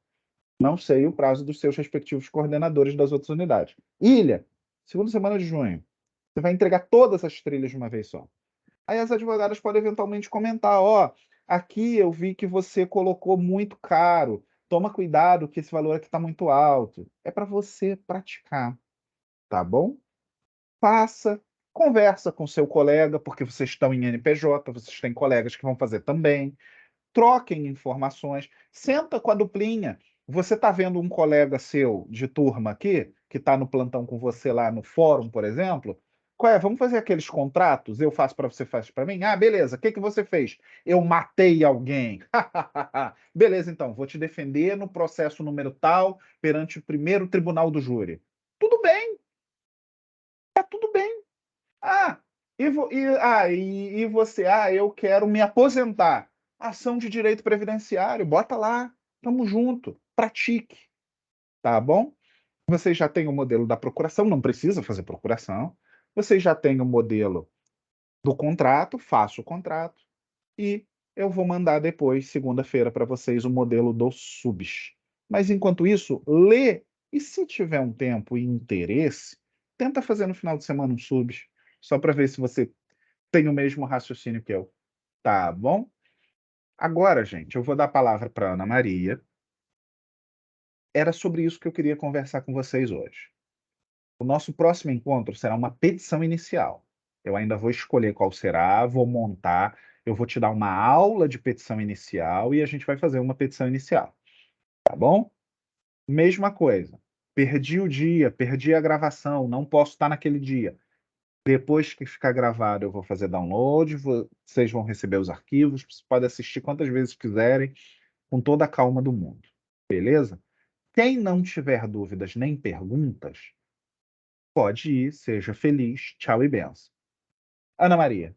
Não sei o prazo dos seus respectivos coordenadores das outras unidades. Ilha, segunda semana de junho. Você vai entregar todas as trilhas de uma vez só. Aí as advogadas podem eventualmente comentar, ó, aqui eu vi que você colocou muito caro, toma cuidado que esse valor aqui está muito alto. É para você praticar, tá bom? Faça, conversa com seu colega, porque vocês estão em NPJ, vocês têm colegas que vão fazer também. Troquem informações, senta com a duplinha. Você está vendo um colega seu de turma aqui, que está no plantão com você lá no fórum, por exemplo? Qual é? Vamos fazer aqueles contratos? Eu faço para você, faz para mim? Ah, beleza. O que que você fez? Eu matei alguém. Beleza, então, vou te defender no processo número tal, perante o primeiro tribunal do júri. Tudo bem. Tá tudo bem. Ah, e você? Ah, eu quero me aposentar. Ação de direito previdenciário, bota lá. Tamo junto. Pratique. Tá bom? Vocês já têm o modelo da procuração, não precisa fazer procuração. Vocês já têm o modelo do contrato, faça o contrato. e eu vou mandar depois, segunda-feira, para vocês o modelo dos subs. Mas, enquanto isso, lê e, se tiver um tempo e interesse, tenta fazer no final de semana um subs, só para ver se você tem o mesmo raciocínio que eu. Tá bom? Agora, gente, eu vou dar a palavra para Ana Maria. Era sobre isso que eu queria conversar com vocês hoje. O nosso próximo encontro será uma petição inicial. Eu ainda vou escolher qual será, vou montar, eu vou te dar uma aula de petição inicial e a gente vai fazer uma petição inicial. Tá bom? Mesma coisa. Perdi o dia, perdi a gravação, não posso estar naquele dia. Depois que ficar gravado, eu vou fazer download, vocês vão receber os arquivos, vocês podem assistir quantas vezes quiserem, com toda a calma do mundo. Beleza? Quem não tiver dúvidas nem perguntas, pode ir, seja feliz, tchau e benção. Ana Maria.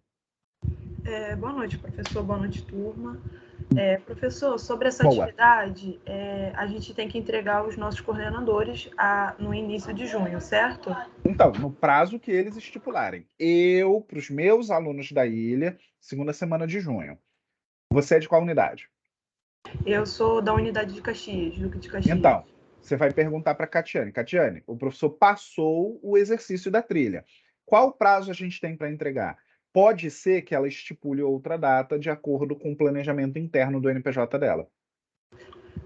Boa noite, professor, boa noite, turma. Professor, sobre essa atividade, a gente tem que entregar os nossos coordenadores no início de junho, certo? Então, no prazo que eles estipularem. Eu, para os meus alunos da ilha, segunda semana de junho. Você é de qual unidade? Eu sou da unidade de Caxias, Duque de Caxias. Então, você vai perguntar para a Catiane. Catiane, o professor passou o exercício da trilha. Qual prazo a gente tem para entregar? Pode ser que ela estipule outra data de acordo com o planejamento interno do NPJ dela.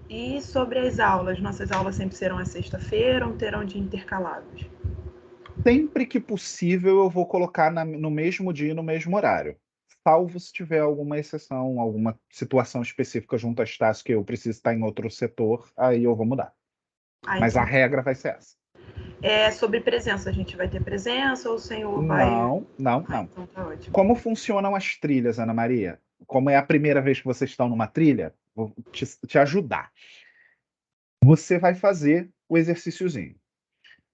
E sobre as aulas? Nossas aulas sempre serão às sexta-feira ou terão de intercalados? Sempre que possível, eu vou colocar no mesmo dia e no mesmo horário. Salvo se tiver alguma exceção, alguma situação específica junto às taxas que eu preciso estar em outro setor, aí eu vou mudar. Mas a regra vai ser essa. Sobre presença, a gente vai ter presença ou o senhor vai... Não. Então tá ótimo. Como funcionam as trilhas, Ana Maria? Como é a primeira vez que vocês estão numa trilha, vou te ajudar. Você vai fazer o exercíciozinho.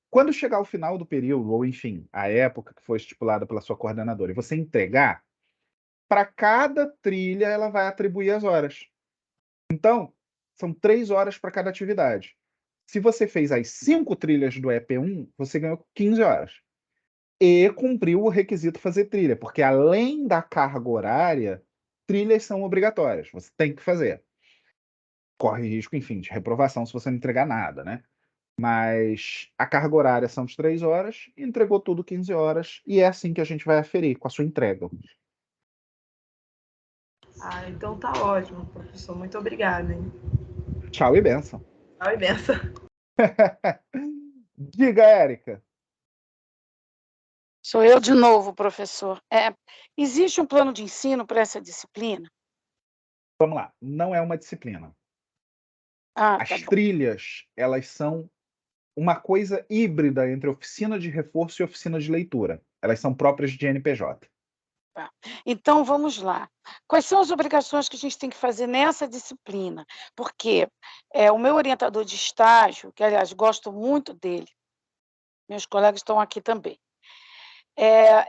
Quando chegar ao final do período, ou enfim, a época que foi estipulada pela sua coordenadora, e você entregar, para cada trilha ela vai atribuir as horas. Então, são 3 horas para cada atividade. Se você fez as 5 trilhas do EP1, você ganhou 15 horas. E cumpriu o requisito fazer trilha, porque além da carga horária, trilhas são obrigatórias, você tem que fazer. Corre risco, enfim, de reprovação se você não entregar nada, né? Mas a carga horária são de 3 horas, entregou tudo 15 horas, e é assim que a gente vai aferir com a sua entrega. Então tá ótimo, professor. Muito obrigada, hein? Tchau e benção. Tchau e benção. Diga, Érica. Sou eu de novo, professor. Existe um plano de ensino para essa disciplina? Vamos lá. Não é uma disciplina. As trilhas, elas são uma coisa híbrida entre oficina de reforço e oficina de leitura. Elas são próprias de NPJ. Tá. Então, vamos lá. Quais são as obrigações que a gente tem que fazer nessa disciplina? Porque o meu orientador de estágio, que, aliás, gosto muito dele, meus colegas estão aqui também,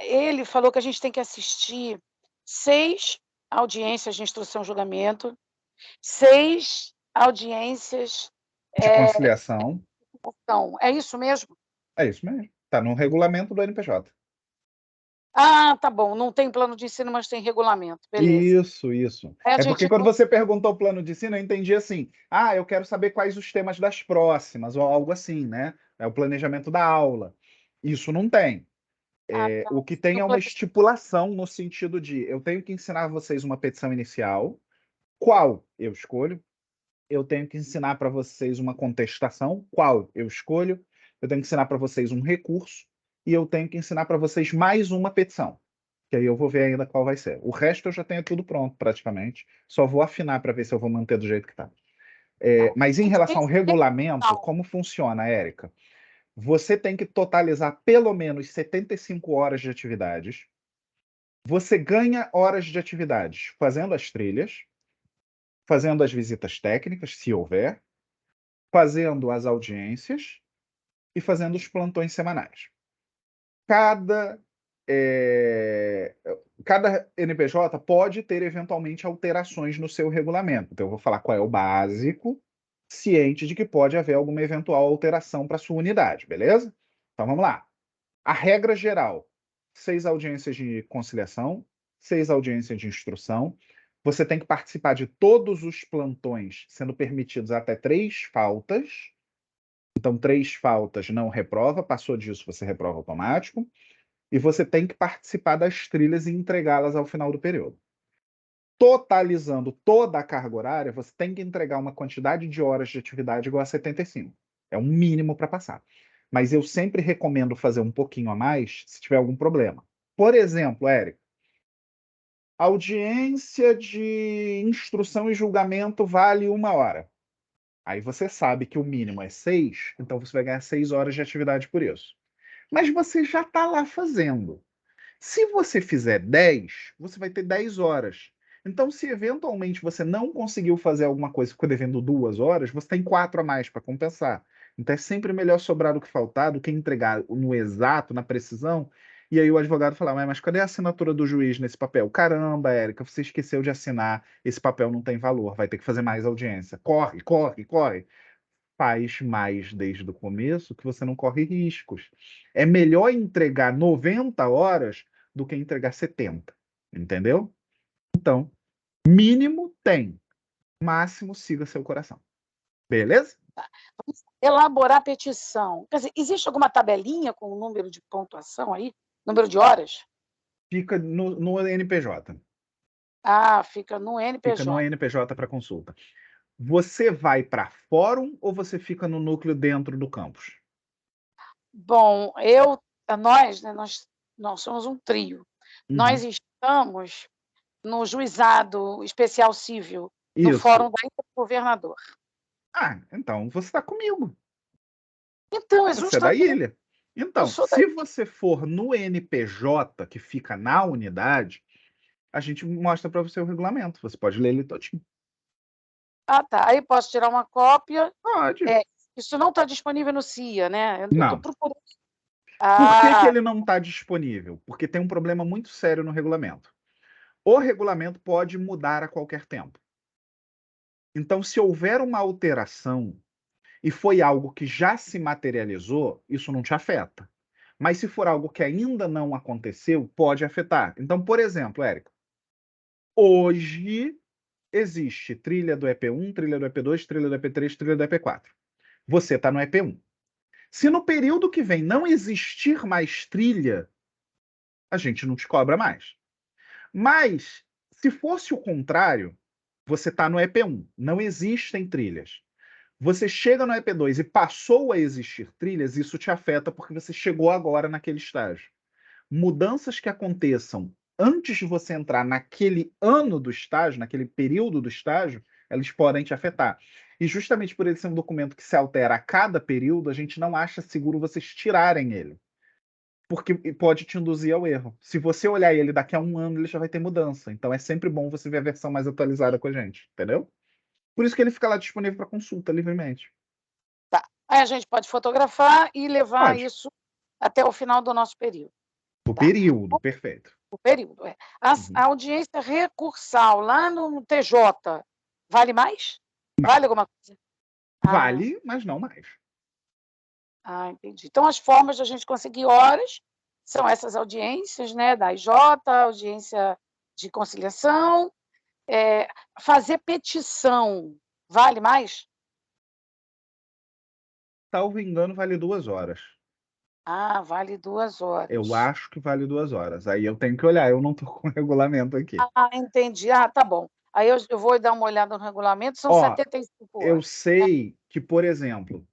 ele falou que a gente tem que assistir 6 audiências de instrução e julgamento, 6 audiências... de conciliação. É isso mesmo? É isso mesmo. Está no regulamento do NPJ. Tá bom. Não tem plano de ensino, mas tem regulamento. Beleza. Isso. É porque quando você perguntou o plano de ensino, eu entendi assim, eu quero saber quais os temas das próximas, ou algo assim, né? É o planejamento da aula. Isso não tem. Tá. O que tem é uma estipulação no sentido de eu tenho que ensinar vocês uma petição inicial, qual eu escolho, eu tenho que ensinar para vocês uma contestação, qual eu escolho, eu tenho que ensinar para vocês um recurso, e eu tenho que ensinar para vocês mais uma petição, que aí eu vou ver ainda qual vai ser. O resto eu já tenho tudo pronto, praticamente. Só vou afinar para ver se eu vou manter do jeito que está. Mas em relação ao regulamento, como funciona, Érica? Você tem que totalizar pelo menos 75 horas de atividades. Você ganha horas de atividades fazendo as trilhas, fazendo as visitas técnicas, se houver, fazendo as audiências e fazendo os plantões semanais. Cada NPJ pode ter, eventualmente, alterações no seu regulamento. Então, eu vou falar qual é o básico, ciente de que pode haver alguma eventual alteração para a sua unidade, beleza? Então, vamos lá. A regra geral, 6 audiências de conciliação, 6 audiências de instrução, Você tem que participar de todos os plantões, sendo permitidos até 3 faltas. Então, 3 faltas não reprova, passou disso, você reprova automático. E você tem que participar das trilhas e entregá-las ao final do período. Totalizando toda a carga horária, você tem que entregar uma quantidade de horas de atividade igual a 75. É um mínimo para passar. Mas eu sempre recomendo fazer um pouquinho a mais se tiver algum problema. Por exemplo, Érico, audiência de instrução e julgamento vale 1 hora. Aí você sabe que o mínimo é 6, então você vai ganhar 6 horas de atividade por isso. Mas você já está lá fazendo. Se você fizer 10, você vai ter 10 horas. Então, se eventualmente você não conseguiu fazer alguma coisa e ficou devendo 2 horas, você tem 4 a mais para compensar. Então, é sempre melhor sobrar do que faltar, do que entregar no exato, na precisão. E aí o advogado fala, mas cadê a assinatura do juiz nesse papel? Caramba, Érica, você esqueceu de assinar, esse papel não tem valor, vai ter que fazer mais audiência. Corre, corre, corre. Faz mais desde o começo que você não corre riscos. É melhor entregar 90 horas do que entregar 70, entendeu? Então, mínimo tem, máximo siga seu coração. Beleza? Vamos elaborar a petição. Quer dizer, existe alguma tabelinha com o número de pontuação aí? Número de horas? Fica no NPJ. Ah, fica no NPJ. Fica no NPJ para consulta. Você vai para fórum ou você fica no núcleo dentro do campus? Bom, nós somos um trio. Nós estamos no juizado especial civil, no fórum da Intergovernador. Então você está comigo. Então, Você é da ilha. Então, se você for no NPJ, que fica na unidade, a gente mostra para você o regulamento. Você pode ler ele todinho. Ah, tá. Aí posso tirar uma cópia? Pode. Isso não está disponível no CIA, né? Eu não. Estou procurando. Por que ele não está disponível? Porque tem um problema muito sério no regulamento. O regulamento pode mudar a qualquer tempo. Então, se houver uma alteração e foi algo que já se materializou, isso não te afeta. Mas se for algo que ainda não aconteceu, pode afetar. Então, por exemplo, Érico, hoje existe trilha do EP1, trilha do EP2, trilha do EP3, trilha do EP4. Você está no EP1. Se no período que vem não existir mais trilha, a gente não te cobra mais. Mas, se fosse o contrário, você está no EP1, não existem trilhas. Você chega no EP2 e passou a existir trilhas, isso te afeta porque você chegou agora naquele estágio. Mudanças que aconteçam antes de você entrar naquele ano do estágio, naquele período do estágio, elas podem te afetar. E justamente por ele ser um documento que se altera a cada período, a gente não acha seguro vocês tirarem ele. Porque pode te induzir ao erro. Se você olhar ele daqui a 1 ano, ele já vai ter mudança. Então é sempre bom você ver a versão mais atualizada com a gente, entendeu? Por isso que ele fica lá disponível para consulta livremente. Tá. Aí a gente pode fotografar e levar isso até o final do nosso período. O período, perfeito. O período, A audiência recursal lá no TJ, vale mais? Não. Vale alguma coisa? Vale, mas não mais. Entendi. Então, as formas de a gente conseguir horas são essas audiências, né, da IJ, audiência de conciliação, fazer petição, vale mais? Salvo engano, vale 2 horas. Vale 2 horas. Eu acho que vale 2 horas. Aí eu tenho que olhar, eu não estou com o regulamento aqui. Entendi. Tá bom. Aí eu vou dar uma olhada no regulamento, são 75 horas. Eu sei que, por exemplo,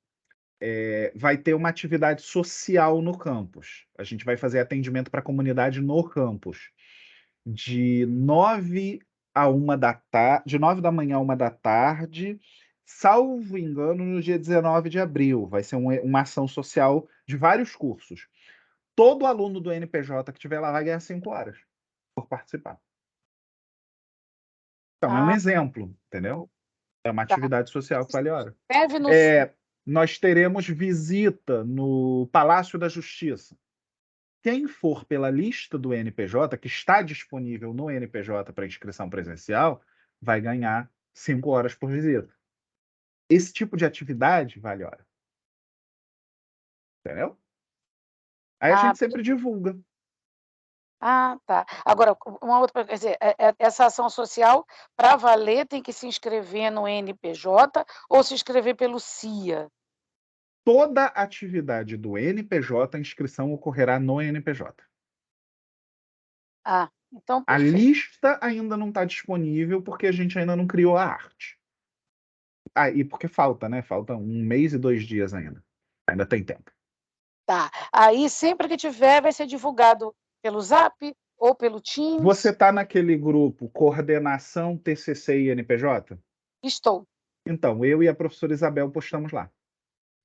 vai ter uma atividade social no campus. A gente vai fazer atendimento para a comunidade no campus. De 9 a 1 da tarde, de 9 da manhã a 1 da tarde, salvo engano, no dia 19 de abril. Vai ser uma ação social de vários cursos. Todo aluno do NPJ que estiver lá vai ganhar 5 horas por participar. Então, é um exemplo, entendeu? É uma atividade social que vale hora. Nós teremos visita no Palácio da Justiça. Quem for pela lista do NPJ, que está disponível no NPJ para inscrição presencial, vai ganhar 5 horas por visita. Esse tipo de atividade vale hora. Entendeu? Aí a gente sempre divulga. Ah, tá. Agora, uma outra, quer dizer, essa ação social, para valer, tem que se inscrever no NPJ ou se inscrever pelo CIA? Toda atividade do NPJ, a inscrição ocorrerá no NPJ. Ah, então A perfeito. lista ainda não está disponível porque a gente ainda não criou a arte. Ah, e porque falta, né? Falta 1 mês e 2 dias ainda. Ainda tem tempo. Tá. Aí, sempre que tiver, vai ser divulgado pelo Zap ou pelo Teams? Você está naquele grupo Coordenação TCC e NPJ? Estou. Então, eu e a professora Isabel postamos lá.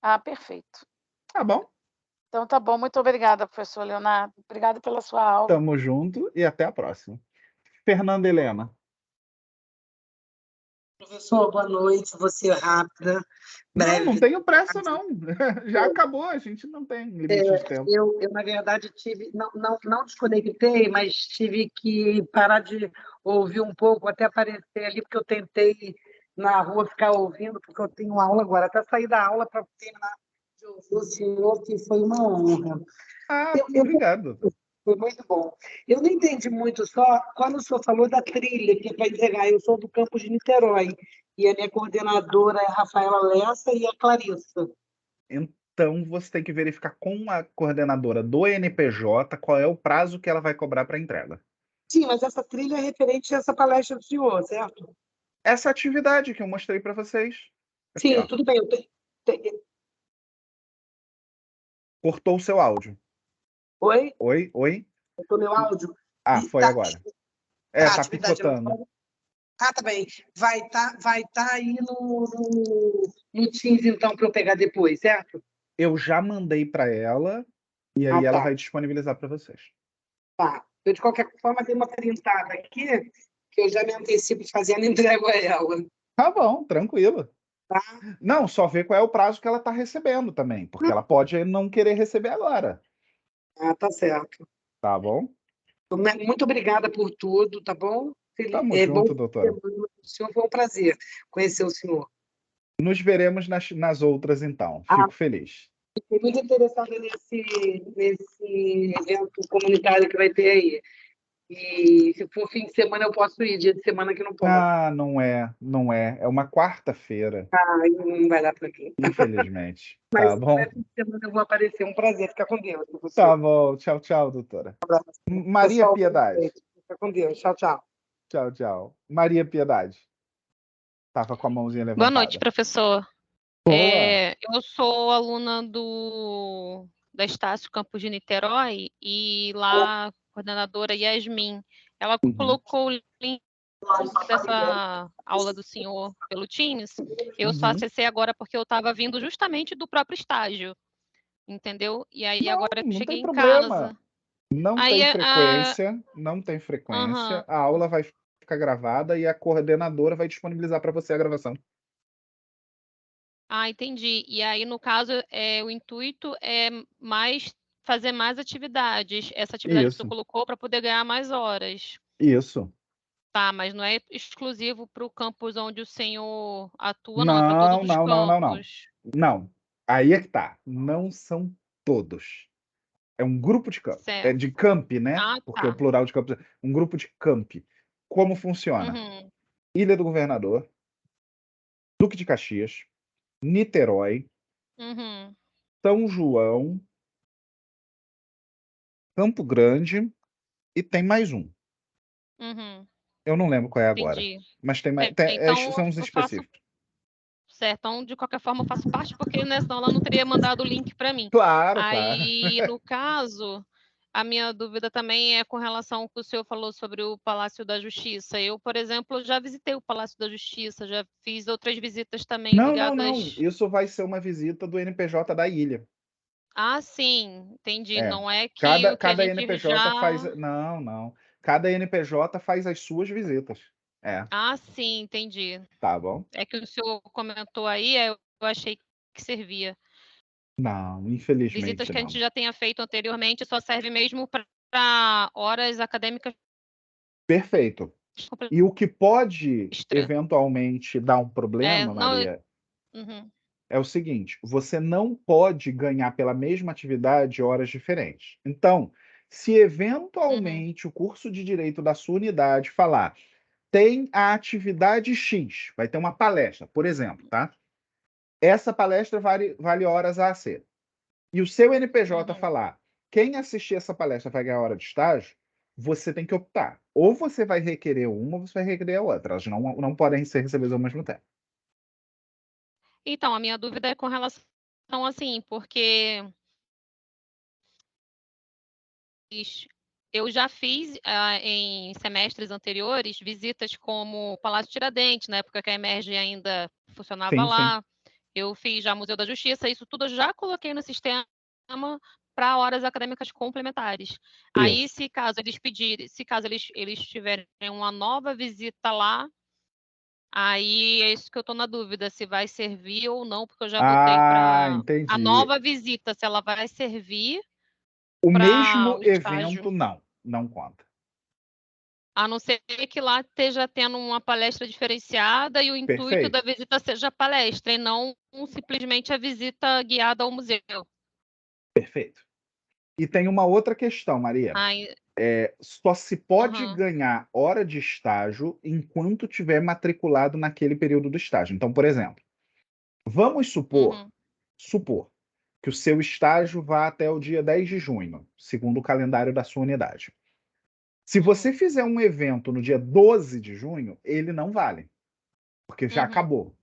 Ah, perfeito. Tá bom? Então tá bom. Muito obrigada, professor Leonardo. Obrigada pela sua aula. Tamo junto e até a próxima. Fernanda Helena. Professor, boa noite. Vou ser rápida, breve. Não tenho pressa, não. Já acabou, a gente não tem limite de tempo. Eu, na verdade, não desconectei, mas tive que parar de ouvir um pouco, até aparecer ali, porque eu tentei na rua ficar ouvindo, porque eu tenho aula agora. Até sair da aula para terminar de ouvir o senhor, que foi uma honra. Obrigado. Foi muito bom. Eu não entendi muito só quando o senhor falou da trilha, que é para entregar. Eu sou do campus de Niterói, e a minha coordenadora é a Rafaela Lessa e a Clarissa. Então, você tem que verificar com a coordenadora do NPJ qual é o prazo que ela vai cobrar para entrega. Sim, mas essa trilha é referente a essa palestra do senhor, certo? Essa atividade que eu mostrei para vocês. Aqui, sim, ó. Tudo bem. Cortou o seu áudio. Oi? Oi? Cortou meu áudio? Foi agora. Tá picotando. Tá bem. Vai tá aí no Teams, então, para eu pegar depois, certo? Eu já mandei para ela e aí ela vai disponibilizar para vocês. Tá. Eu, de qualquer forma, tenho uma printada aqui que eu já me antecipo fazendo e entrego a ela. Tá bom, tranquilo. Tá? Não, só ver qual é o prazo que ela está recebendo também, porque ela pode não querer receber agora. Tá certo. Tá bom? Muito obrigada por tudo, tá bom? Tamo junto, doutora. O senhor, foi um prazer conhecer o senhor. Nos veremos nas outras, então. Fico feliz. Fiquei muito interessada nesse evento comunitário que vai ter aí. E se for fim de semana, eu posso ir. Dia de semana que não posso. Não é. É uma quarta-feira. Não vai dar para mim. Infelizmente. Mas tá bom? fim de semana eu vou aparecer. Um prazer. Fica com Deus. Tá bom. Tchau, doutora. Maria Pessoal, Piedade. Fica com Deus. Tchau. Tchau. Maria Piedade. Tava com a mãozinha levantada. Boa noite, professor. Eu sou aluna da Estácio Campus de Niterói e lá a coordenadora Yasmin, ela colocou o link dessa aula do senhor pelo Teams. Eu só acessei agora porque eu estava vindo justamente do próprio estágio, entendeu? E aí agora que cheguei em casa. Não tem frequência. A aula vai ficar gravada e a coordenadora vai disponibilizar para você a gravação. Entendi. E aí, no caso, o intuito é fazer mais atividades. Essa atividade que você colocou para poder ganhar mais horas. Isso. Tá, mas não é exclusivo para o campus onde o senhor atua, não, é para todos os campos. Não. Aí é que tá. Não são todos. É um grupo de camp. É de camp, né? Porque o plural de campos. Um grupo de camp. Como funciona? Ilha do Governador, Duque de Caxias, Niterói, São João, Campo Grande e tem mais um. Eu não lembro qual é agora. Entendi. Mas tem mais. Então, são os específicos. Certo, então, de qualquer forma, eu faço parte, porque senão ela não teria mandado o link para mim. Claro. No caso, a minha dúvida também é com relação ao que o senhor falou sobre o Palácio da Justiça. Eu, por exemplo, já visitei o Palácio da Justiça, já fiz outras visitas também ligadas... Não. Isso vai ser uma visita do NPJ da ilha. Sim, entendi. Não é que cada NPJ faz... Não. Cada NPJ faz as suas visitas. Sim, entendi. Tá bom. É que o senhor comentou aí, eu achei que servia. Não, infelizmente visitas que a gente já tenha feito anteriormente só serve mesmo para horas acadêmicas. Perfeito. E o que pode eventualmente dar um problema, Maria, é o seguinte: você não pode ganhar pela mesma atividade horas diferentes. Então, Se eventualmente o curso de Direito da sua unidade falar, tem a atividade X, vai ter uma palestra, por exemplo, tá? Essa palestra vale horas a ser. E o seu NPJ falar, quem assistir essa palestra vai ganhar hora de estágio, você tem que optar. Ou você vai requerer uma, ou você vai requerer a outra. Elas não podem ser recebidas ao mesmo tempo. Então, a minha dúvida é com relação, assim, porque eu já fiz em semestres anteriores visitas como Palácio Tiradentes, na época que a Emerge ainda funcionava lá. Eu fiz já Museu da Justiça, isso tudo eu já coloquei no sistema para horas acadêmicas complementares. Isso. Aí, se caso eles tiverem uma nova visita lá, aí é isso que eu estou na dúvida, se vai servir ou não, porque eu já botei para a nova visita, se ela vai servir. O mesmo evento, não conta. A não ser que lá esteja tendo uma palestra diferenciada e o intuito da visita seja palestra, e não simplesmente a visita guiada ao museu. Perfeito. E tem uma outra questão, Maria. Só se pode ganhar hora de estágio enquanto tiver matriculado naquele período do estágio. Então, por exemplo, vamos supor que o seu estágio vá até o dia 10 de junho, segundo o calendário da sua unidade. Se você fizer um evento no dia 12 de junho, ele não vale, porque já acabou.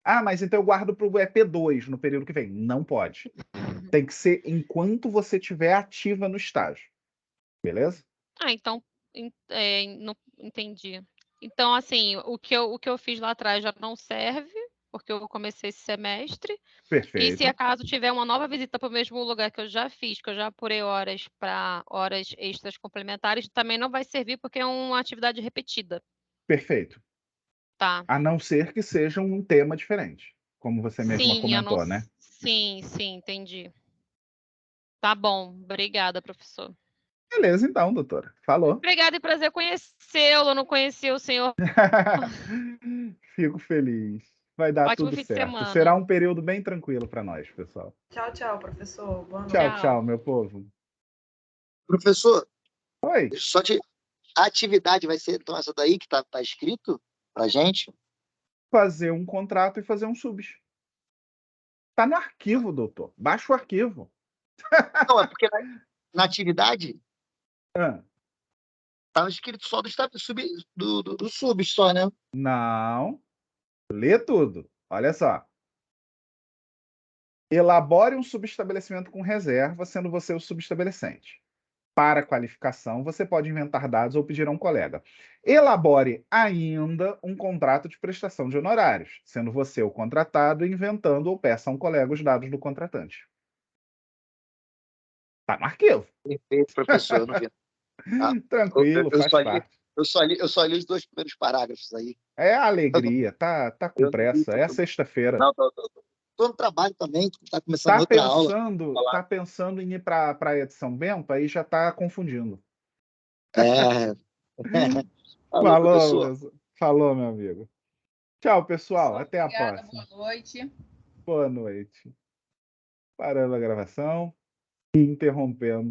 Ah, mas então eu guardo para o EP2 no período que vem. Não pode. Tem que ser enquanto você estiver ativa no estágio. Beleza? Então, não entendi. Então, assim, o que eu fiz lá atrás já não serve, porque eu comecei esse semestre. Perfeito. E se acaso tiver uma nova visita para o mesmo lugar que eu já fiz, que eu já apurei horas para horas extras complementares, também não vai servir porque é uma atividade repetida. Perfeito. Tá. A não ser que seja um tema diferente, como você mesma comentou, né? Sim, entendi. Tá bom. Obrigada, professor. Beleza, então, doutora. Falou. Obrigada e prazer conhecê-lo. Eu não conhecia o senhor. Fico feliz. Vai dar Ótimo tudo fim de certo. semana. Será um período bem tranquilo para nós, pessoal. Tchau, tchau, professor. Boa noite. Tchau, meu povo. Professor. Oi. A atividade vai ser então essa daí que tá escrito pra gente? Fazer um contrato e fazer um subs. Tá no arquivo, doutor. Baixa o arquivo. Não, é porque na atividade estava escrito só do sub só, né? Não. Lê tudo. Olha só. Elabore um subestabelecimento com reserva, sendo você o subestabelecente. Para qualificação, você pode inventar dados ou pedir a um colega. Elabore ainda um contrato de prestação de honorários, sendo você o contratado, inventando ou peça a um colega os dados do contratante. Tá no arquivo. Perfeito, professor. Eu não vi. Tranquilo, faz parte. Eu só li os 2 primeiros parágrafos aí. É a alegria, tá com pressa. É sexta-feira. Não, tô no trabalho também, tá começando outra aula. Tá pensando em ir para a Praia de São Bento? Aí já tá confundindo. Falou, professor. Falou, meu amigo. Tchau, pessoal. Até a próxima. Boa noite. Boa noite. Parando a gravação e interrompendo.